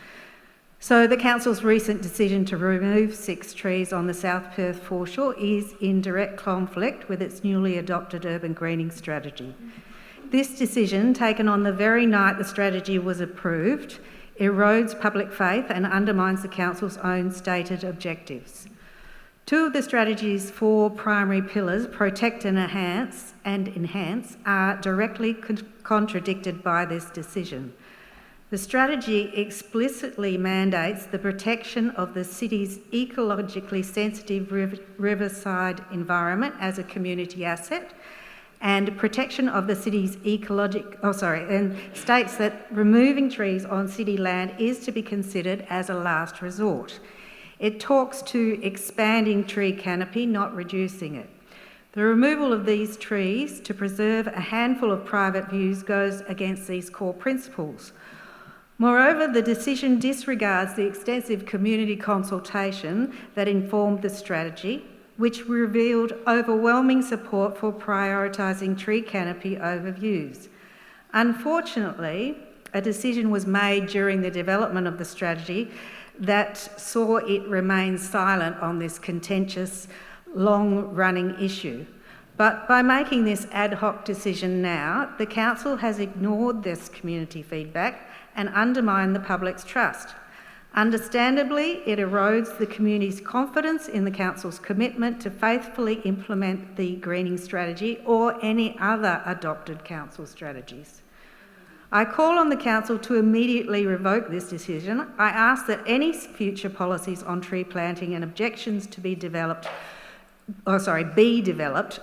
[SPEAKER 18] So the Council's recent decision to remove 6 trees on the South Perth foreshore is in direct conflict with its newly adopted urban greening strategy. This decision, taken on the very night the strategy was approved, erodes public faith and undermines the Council's own stated objectives. 2 of the strategy's 4 primary pillars, protect and enhance, are directly contradicted by this decision. The strategy explicitly mandates the protection of the city's ecologically sensitive riverside environment as a community asset and protection of the city's and states that removing trees on city land is to be considered as a last resort. It talks to expanding tree canopy, not reducing it. The removal of these trees to preserve a handful of private views goes against these core principles. Moreover, the decision disregards the extensive community consultation that informed the strategy, which revealed overwhelming support for prioritising tree canopy over views. Unfortunately, a decision was made during the development of the strategy that saw it remain silent on this contentious, long-running issue. But by making this ad hoc decision now, the Council has ignored this community feedback and undermined the public's trust. Understandably, it erodes the community's confidence in the Council's commitment to faithfully implement the greening strategy or any other adopted Council strategies. I call on the Council to immediately revoke this decision. I ask that any future policies on tree planting and objections to be developed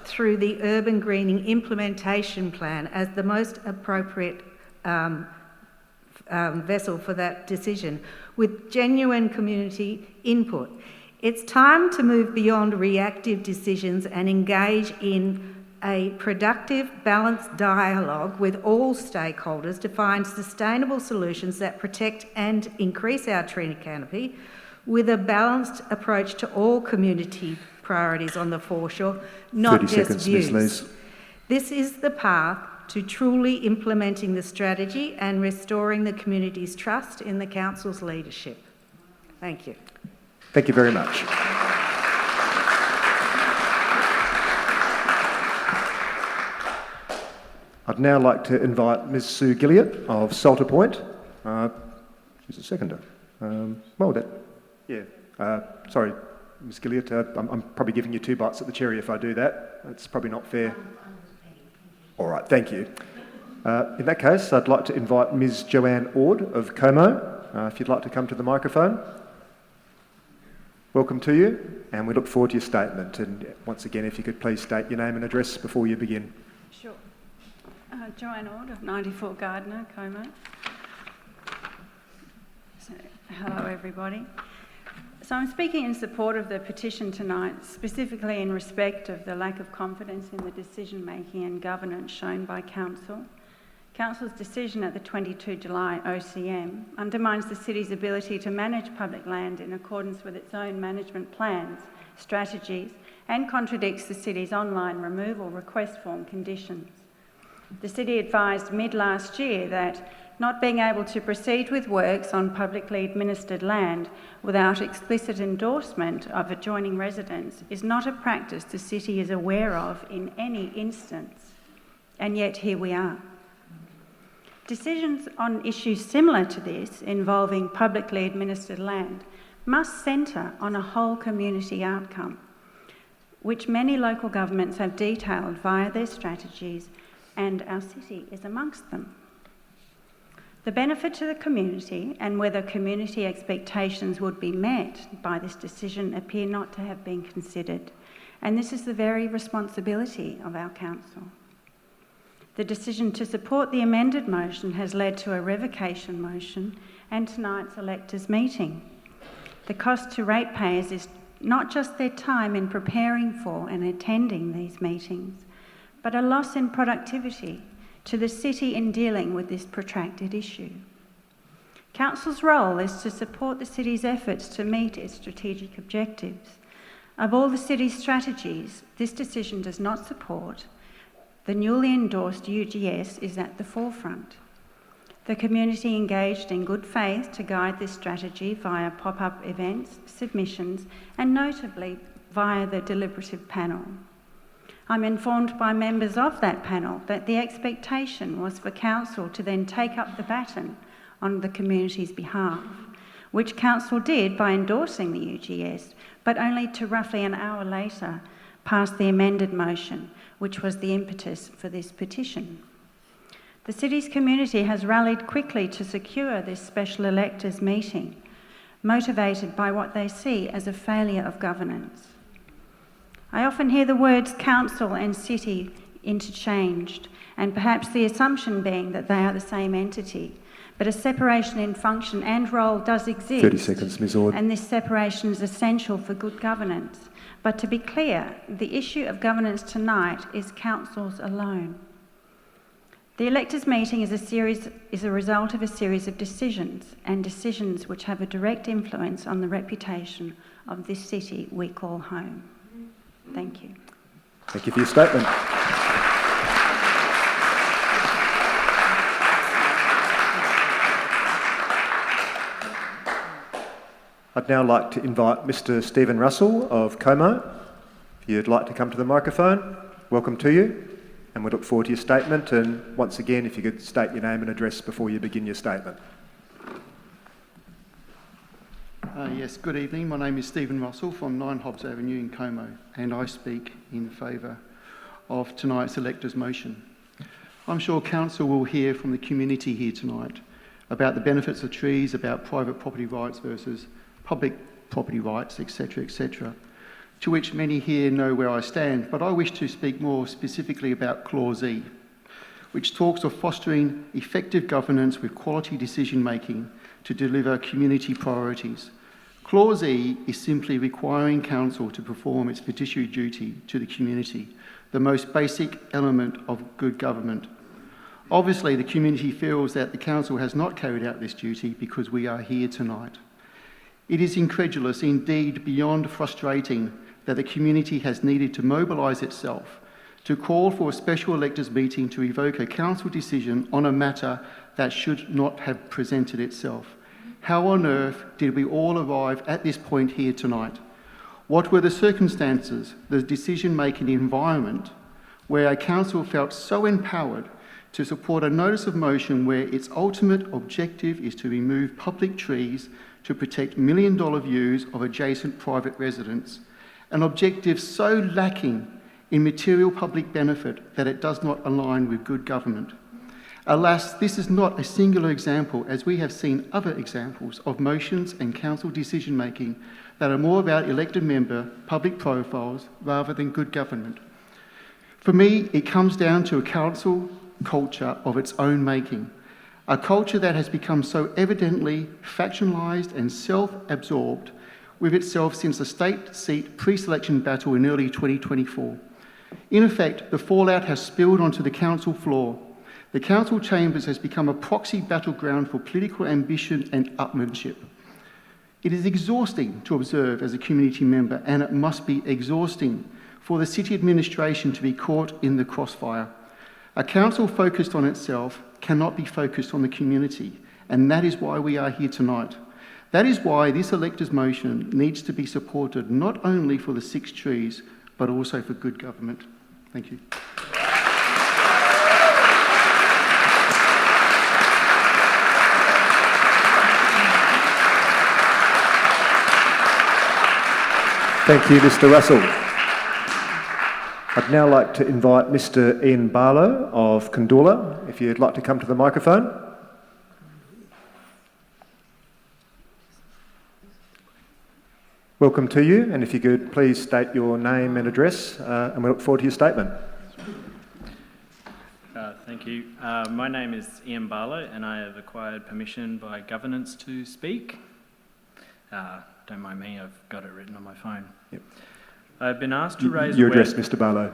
[SPEAKER 18] through the Urban Greening Implementation Plan as the most appropriate vessel for that decision, with genuine community input. It's time to move beyond reactive decisions and engage in a productive, balanced dialogue with all stakeholders to find sustainable solutions that protect and increase our tree canopy with a balanced approach to all community priorities on the foreshore, not
[SPEAKER 1] 30
[SPEAKER 18] just
[SPEAKER 1] seconds,
[SPEAKER 18] views.
[SPEAKER 1] Ms. Lees.
[SPEAKER 18] This is the path to truly implementing the strategy and restoring the community's trust in the Council's leadership. Thank you.
[SPEAKER 1] Thank you very much. I'd now like to invite Ms. Sue Gilliott of Salter Point. She's a seconder. Sorry, Ms. Gilliott, I'm probably giving you 2 bites at the cherry if I do that. That's probably not fair. All right, thank you. In that case, I'd like to invite Ms. Joanne Ord of Como, if you'd like to come to the microphone. Welcome to you, and we look forward to your statement. And once again, if you could please state your name and address before you begin.
[SPEAKER 19] Sure. Joanne Ord of 94 Gardner, Como. So, hello, everybody. So I'm speaking in support of the petition tonight, specifically in respect of the lack of confidence in the decision-making and governance shown by Council. Council's decision at the 22 July OCM undermines the city's ability to manage public land in accordance with its own management plans, strategies, and contradicts the city's online removal request form conditions. The city advised mid-last year that not being able to proceed with works on publicly administered land without explicit endorsement of adjoining residents is not a practice the city is aware of in any instance. And yet here we are. Decisions on issues similar to this, involving publicly administered land, must centre on a whole community outcome, which many local governments have detailed via their strategies, and our city is amongst them. The benefit to the community and whether community expectations would be met by this decision appear not to have been considered, and this is the very responsibility of our Council. The decision to support the amended motion has led to a revocation motion and tonight's electors meeting. The cost to ratepayers is not just their time in preparing for and attending these meetings, but a loss in productivity to the city in dealing with this protracted issue. Council's role is to support the city's efforts to meet its strategic objectives. Of all the city's strategies, this decision does not support. The newly endorsed UGS is at the forefront. The community engaged in good faith to guide this strategy via pop-up events, submissions, and notably via the deliberative panel. I'm informed by members of that panel that the expectation was for Council to then take up the baton on the community's behalf, which Council did by endorsing the UGS, but only to roughly an hour later pass the amended motion, which was the impetus for this petition. The city's community has rallied quickly to secure this special electors meeting, motivated by what they see as a failure of governance. I often hear the words council and city interchanged, and perhaps the assumption being that they are the same entity. But a separation in function and role does exist.
[SPEAKER 1] 30 seconds, Ms. Ord.
[SPEAKER 19] And this separation is essential for good governance. But to be clear, the issue of governance tonight is councils alone. The electors' meeting is a result of a series of decisions, and decisions which have a direct influence on the reputation of this city we call home. Thank you.
[SPEAKER 1] Thank you for your statement. I'd now like to invite Mr. Stephen Russell of Como. If you'd like to come to the microphone, welcome to you. And we look forward to your statement. And once again, if you could state your name and address before you begin your statement.
[SPEAKER 20] Yes, good evening. My name is Stephen Russell from 9 Hobbs Avenue in Como, and I speak in favour of tonight's electors' motion. I'm sure Council will hear from the community here tonight about the benefits of trees, about private property rights versus public property rights, etc., to which many here know where I stand, but I wish to speak more specifically about Clause E, which talks of fostering effective governance with quality decision-making to deliver community priorities. Clause E is simply requiring Council to perform its fiduciary duty to the community, the most basic element of good government. Obviously, the community feels that the Council has not carried out this duty because we are here tonight. It is incredulous, indeed beyond frustrating, that the community has needed to mobilise itself to call for a special electors meeting to evoke a Council decision on a matter that should not have presented itself. How on earth did we all arrive at this point here tonight? What were the circumstances, the decision-making environment, where a council felt so empowered to support a notice of motion where its ultimate objective is to remove public trees to protect million-dollar views of adjacent private residents, an objective so lacking in material public benefit that it does not align with good government? Alas, this is not a singular example, as we have seen other examples of motions and council decision-making that are more about elected member public profiles rather than good government. For me, it comes down to a council culture of its own making, a culture that has become so evidently factionalised and self-absorbed with itself since the state seat pre-selection battle in early 2024. In effect, the fallout has spilled onto the council floor. The council chambers has become a proxy battleground for political ambition and upmanship. It is exhausting to observe as a community member, and it must be exhausting for the city administration to be caught in the crossfire. A council focused on itself cannot be focused on the community, and that is why we are here tonight. That is why this electors' motion needs to be supported not only for the 6 trees, but also for good government. Thank you.
[SPEAKER 1] Thank you, Mr. Russell. I'd now like to invite Mr. Ian Barlow of Condola, if you'd like to come to the microphone. Welcome to you, and if you could please state your name and address, and we look forward to your statement.
[SPEAKER 21] Thank you. My name is Ian Barlow, and I have acquired permission by governance to speak. Don't mind me, I've got it written on my phone.
[SPEAKER 1] Yep.
[SPEAKER 21] I've been asked to raise
[SPEAKER 1] your address, Mr. Barlow.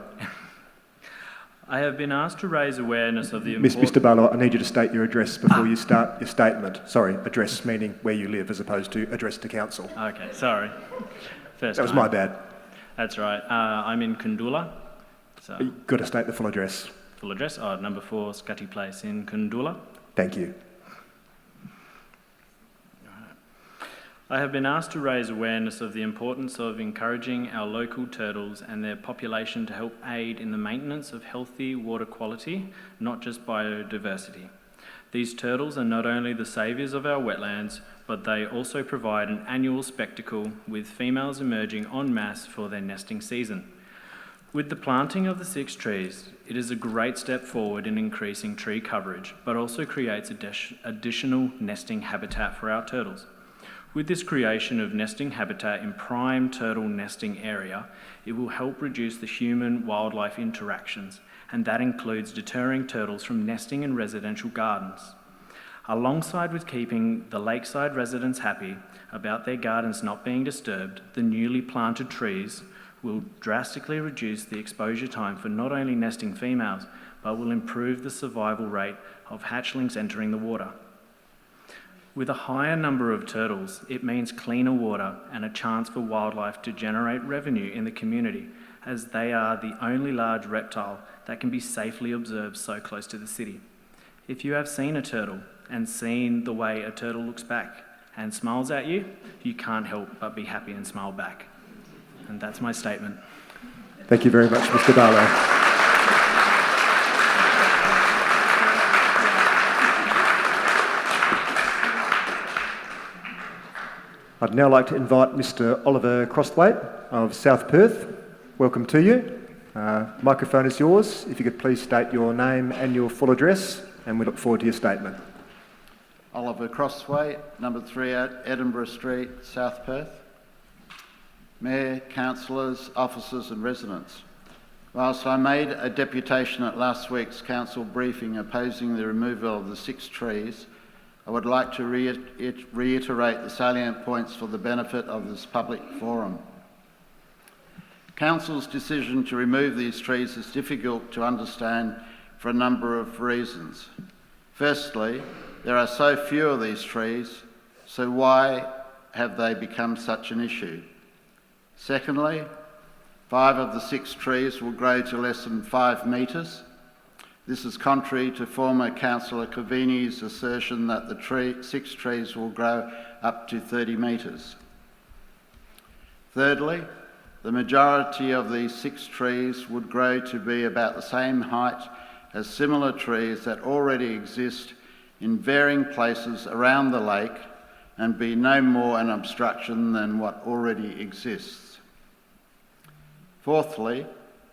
[SPEAKER 21] I have been asked to raise awareness of the
[SPEAKER 1] Mr. Barlow, I need you to state your address before you start your statement. Sorry, address meaning where you live as opposed to address to council.
[SPEAKER 21] Okay, sorry. First
[SPEAKER 1] That was
[SPEAKER 21] time.
[SPEAKER 1] my bad.
[SPEAKER 21] That's right. I'm in Kundula. So
[SPEAKER 1] You've got to state the full address.
[SPEAKER 21] full address, number 4 Scutty Place in Kundula.
[SPEAKER 1] Thank you.
[SPEAKER 21] I have been asked to raise awareness of the importance of encouraging our local turtles and their population to help aid in the maintenance of healthy water quality, not just biodiversity. These turtles are not only the saviours of our wetlands, but they also provide an annual spectacle with females emerging en masse for their nesting season. With the planting of the 6 trees, it is a great step forward in increasing tree coverage, but also creates additional nesting habitat for our turtles. With this creation of nesting habitat in prime turtle nesting area, it will help reduce the human-wildlife interactions, and that includes deterring turtles from nesting in residential gardens. Alongside with keeping the lakeside residents happy about their gardens not being disturbed, the newly planted trees will drastically reduce the exposure time for not only nesting females, but will improve the survival rate of hatchlings entering the water. With a higher number of turtles, it means cleaner water and a chance for wildlife to generate revenue in the community, as they are the only large reptile that can be safely observed so close to the city. If you have seen a turtle and seen the way a turtle looks back and smiles at you, you can't help but be happy and smile back. And that's my statement.
[SPEAKER 1] Thank you very much, Mr. Barlow. I'd now like to invite Mr. Oliver Crosthwaite of South Perth. Welcome to you. Microphone is yours. If you could please state your name and your full address, and we look forward to your statement.
[SPEAKER 2] Oliver Crosthwaite, number 3 at Edinburgh Street, South Perth. Mayor, councillors, officers and residents. Whilst I made a deputation at last week's council briefing opposing the removal of the 6 trees, I would like to reiterate the salient points for the benefit of this public forum. Council's decision to remove these trees is difficult to understand for a number of reasons. Firstly, there are so few of these trees, so why have they become such an issue? Secondly, 5 of the 6 trees will grow to less than 5 metres. This is contrary to former Councillor Cavini's assertion that the 6 trees will grow up to 30 metres. Thirdly, the majority of these 6 trees would grow to be about the same height as similar trees that already exist in varying places around the lake and be no more an obstruction than what already exists. Fourthly,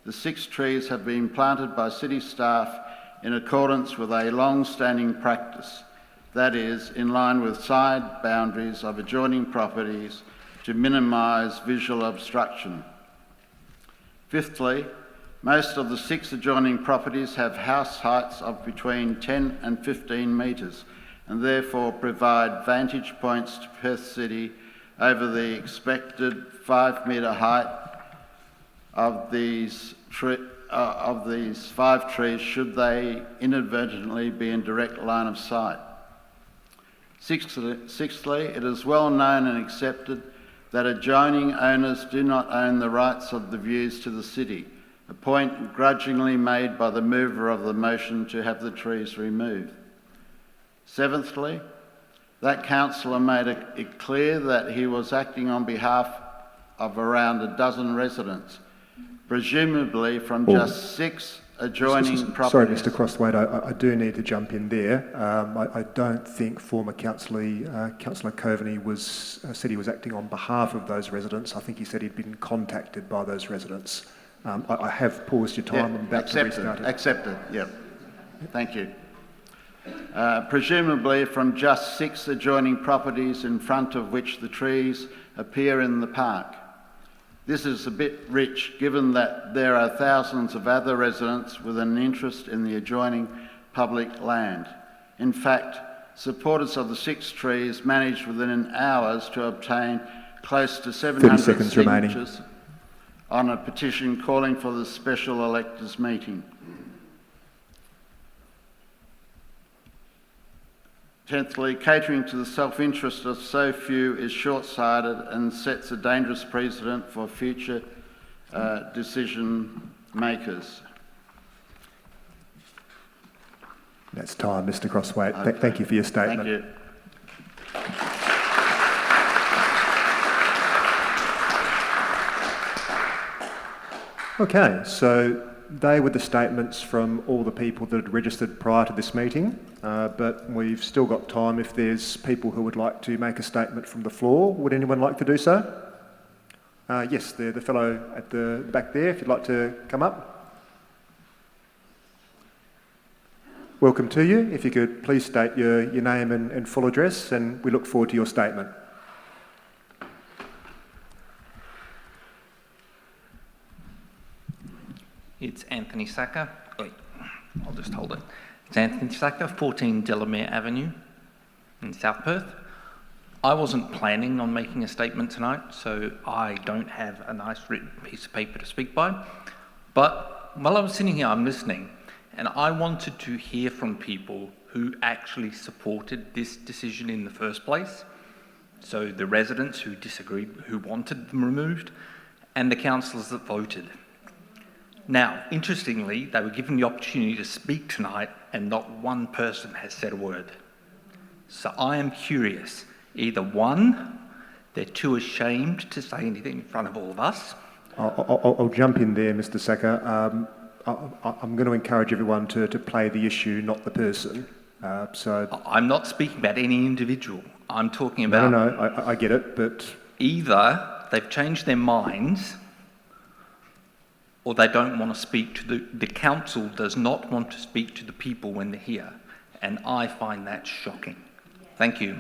[SPEAKER 2] the 6 trees have been planted by city staff in accordance with a long-standing practice, that is, in line with side boundaries of adjoining properties to minimise visual obstruction. Fifthly, most of the 6 adjoining properties have house heights of between 10 and 15 metres and therefore provide vantage points to Perth City over the expected 5-metre height of these 5 trees should they inadvertently be in direct line of sight. Sixthly, it is well known and accepted that adjoining owners do not own the rights of the views to the city, a point grudgingly made by the mover of the motion to have the trees removed. Seventhly, that councillor made it clear that he was acting on behalf of around a dozen residents, presumably from just 6 adjoining properties.
[SPEAKER 1] Sorry, Mr. Crosthwaite, I do need to jump in there. I don't think former Councillor Coveney said he was acting on behalf of those residents. I think he said he'd been contacted by those residents. I have paused your time. I'm about to restart it.
[SPEAKER 2] Accepted, yeah. Thank you. Presumably from just 6 adjoining properties in front of which the trees appear in the park. This is a bit rich, given that there are thousands of other residents with an interest in the adjoining public land. In fact, supporters of the 6 trees managed within hours to obtain close to 700 signatures on a petition calling for the special electors meeting. Tenthly, catering to the self-interest of so few is short-sighted and sets a dangerous precedent for future decision makers.
[SPEAKER 1] That's time, Mr. Crosswaite.
[SPEAKER 2] Okay.
[SPEAKER 1] Thank you for your statement.
[SPEAKER 2] Thank you.
[SPEAKER 1] Okay, so they were the statements from all the people that had registered prior to this meeting, but we've still got time if there's people who would like to make a statement from the floor. Would anyone like to do so? Yes, the fellow at the back there, if you'd like to come up. Welcome to you. If you could please state your name and full address, and we look forward to your statement.
[SPEAKER 3] It's Anthony Sacker. Wait, I'll just hold it. It's Anthony Sacker, 14 Delamere Avenue in South Perth. I wasn't planning on making a statement tonight, so I don't have a nice written piece of paper to speak by. But while I was sitting here, I'm listening, and I wanted to hear from people who actually supported this decision in the first place. So the residents who disagreed, who wanted them removed, and the councillors that voted. Now, interestingly, they were given the opportunity to speak tonight and not one person has said a word. So I am curious, either one, they're too ashamed to say anything in front of all of us.
[SPEAKER 1] I'll jump in there, Mr. Sacker. I'm going to encourage everyone to play the issue, not the person.
[SPEAKER 3] I'm not speaking about any individual. I'm talking about...
[SPEAKER 1] No, I get it, but...
[SPEAKER 3] Either they've changed their minds or they don't want to speak to the council does not want to speak to the people when they're here. And I find that shocking. Thank you.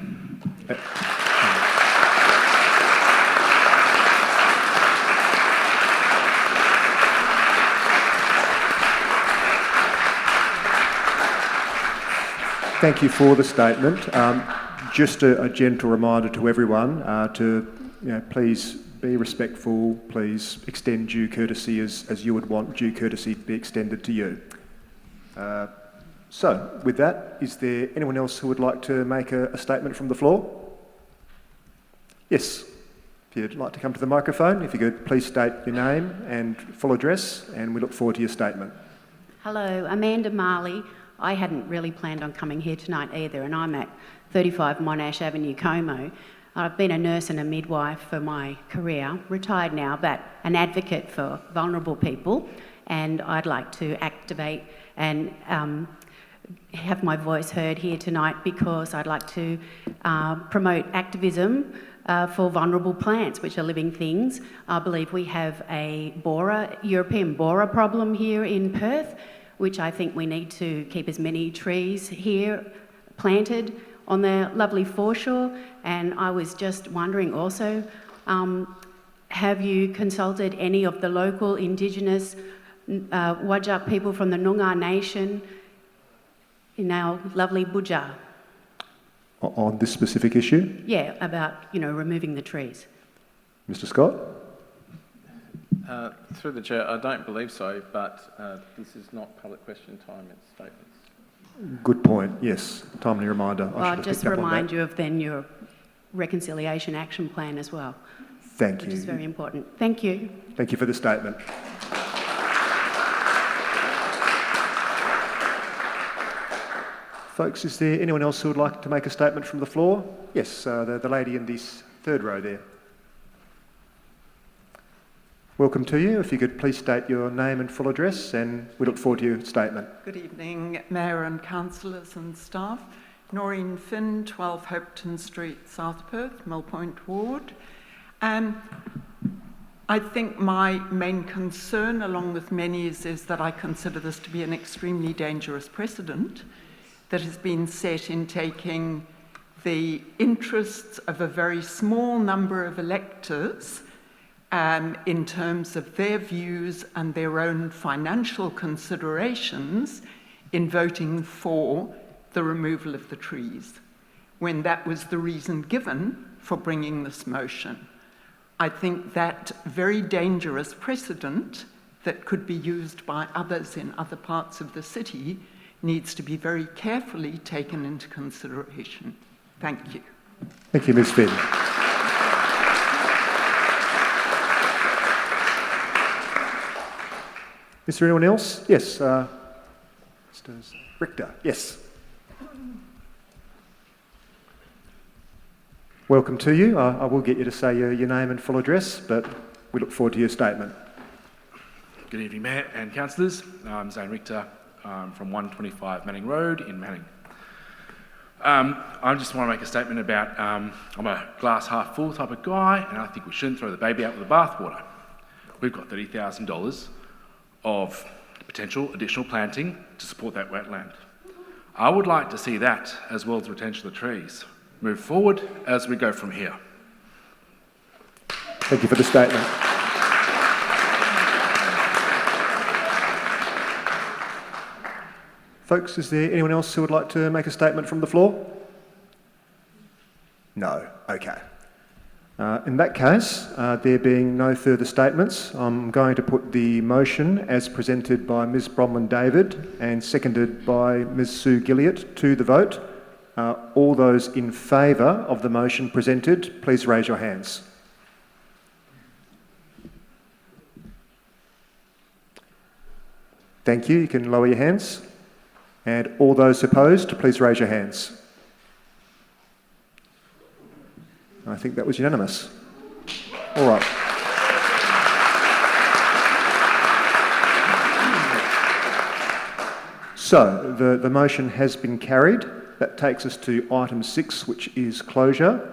[SPEAKER 1] Thank you for the statement. Just a gentle reminder to everyone to please be respectful, please extend due courtesy as you would want due courtesy to be extended to you. So, with that, is there anyone else who would like to make a statement from the floor? Yes, if you'd like to come to the microphone, if you could please state your name and full address, and we look forward to your statement.
[SPEAKER 22] Hello, Amanda Marley. I hadn't really planned on coming here tonight either, and I'm at 35 Monash Avenue, Como. I've been a nurse and a midwife for my career, retired now, but an advocate for vulnerable people, and I'd like to activate and have my voice heard here tonight because I'd like to promote activism for vulnerable plants, which are living things. I believe we have a European borer problem here in Perth, which I think we need to keep as many trees here planted on the lovely foreshore. And I was just wondering also, have you consulted any of the local Indigenous Whadjuk people from the Noongar Nation in our lovely Budja?
[SPEAKER 1] On this specific issue?
[SPEAKER 22] Yeah, about, removing the trees.
[SPEAKER 1] Mr. Scott?
[SPEAKER 12] Through the chair, I don't believe so, but this is not public question time, it's statements.
[SPEAKER 1] Good point, yes. Timely reminder.
[SPEAKER 22] I'll just remind you of then your reconciliation action plan as well.
[SPEAKER 1] Thank you.
[SPEAKER 22] Which is very important. Thank you.
[SPEAKER 1] Thank you for the statement. Folks, is there anyone else who would like to make a statement from the floor? Yes, the lady in this third row there. Welcome to you. If you could please state your name and full address, and we look forward to your statement.
[SPEAKER 23] Good evening, Mayor and councillors and staff. Noreen Finn, 12 Hopetoun Street, South Perth, Mill Point Ward. I think my main concern, along with many's, is that I consider this to be an extremely dangerous precedent that has been set in taking the interests of a very small number of electors in terms of their views and their own financial considerations in voting for the removal of the trees, when that was the reason given for bringing this motion. I think that very dangerous precedent that could be used by others in other parts of the city needs to be very carefully taken into consideration. Thank you.
[SPEAKER 1] Thank you, Ms Finn. Is there anyone else? Yes, Mr. Richter, yes. Welcome to you. I will get you to say your name and full address, but we look forward to your statement.
[SPEAKER 4] Good evening, Mayor and Councillors. I'm Zane Richter from 125 Manning Road in Manning. I just want to make a statement about I'm a glass half full type of guy, and I think we shouldn't throw the baby out with the bathwater. We've got $30,000 of potential additional planting to support that wetland. I would like to see that, as well as retention of the trees, move forward as we go from here.
[SPEAKER 1] Thank you for the statement. Folks, is there anyone else who would like to make a statement from the floor? No. Okay. In that case, there being no further statements, I'm going to put the motion as presented by Ms Bronwyn-David and seconded by Ms Sue Gilliott to the vote. All those in favour of the motion presented, please raise your hands. Thank you. You can lower your hands. And all those opposed, please raise your hands. I think that was unanimous. All right. So the motion has been carried. That takes us to item 6, which is closure.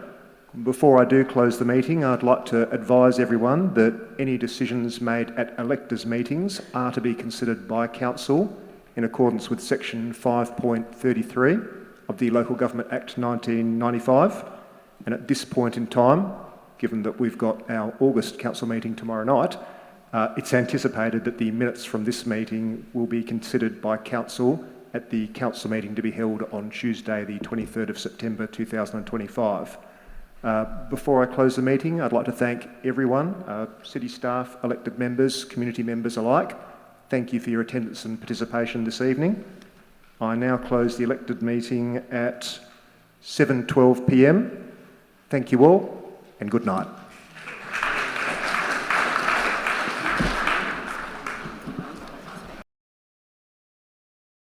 [SPEAKER 1] Before I do close the meeting, I'd like to advise everyone that any decisions made at electors' meetings are to be considered by Council in accordance with section 5.33 of the Local Government Act 1995. And at this point in time, given that we've got our August council meeting tomorrow night, it's anticipated that the minutes from this meeting will be considered by council at the council meeting to be held on Tuesday, the 23rd of September 2025. Before I close the meeting, I'd like to thank everyone, city staff, elected members, community members alike. Thank you for your attendance and participation this evening. I now close the elected meeting at 7:12 p.m. Thank you all, and good night.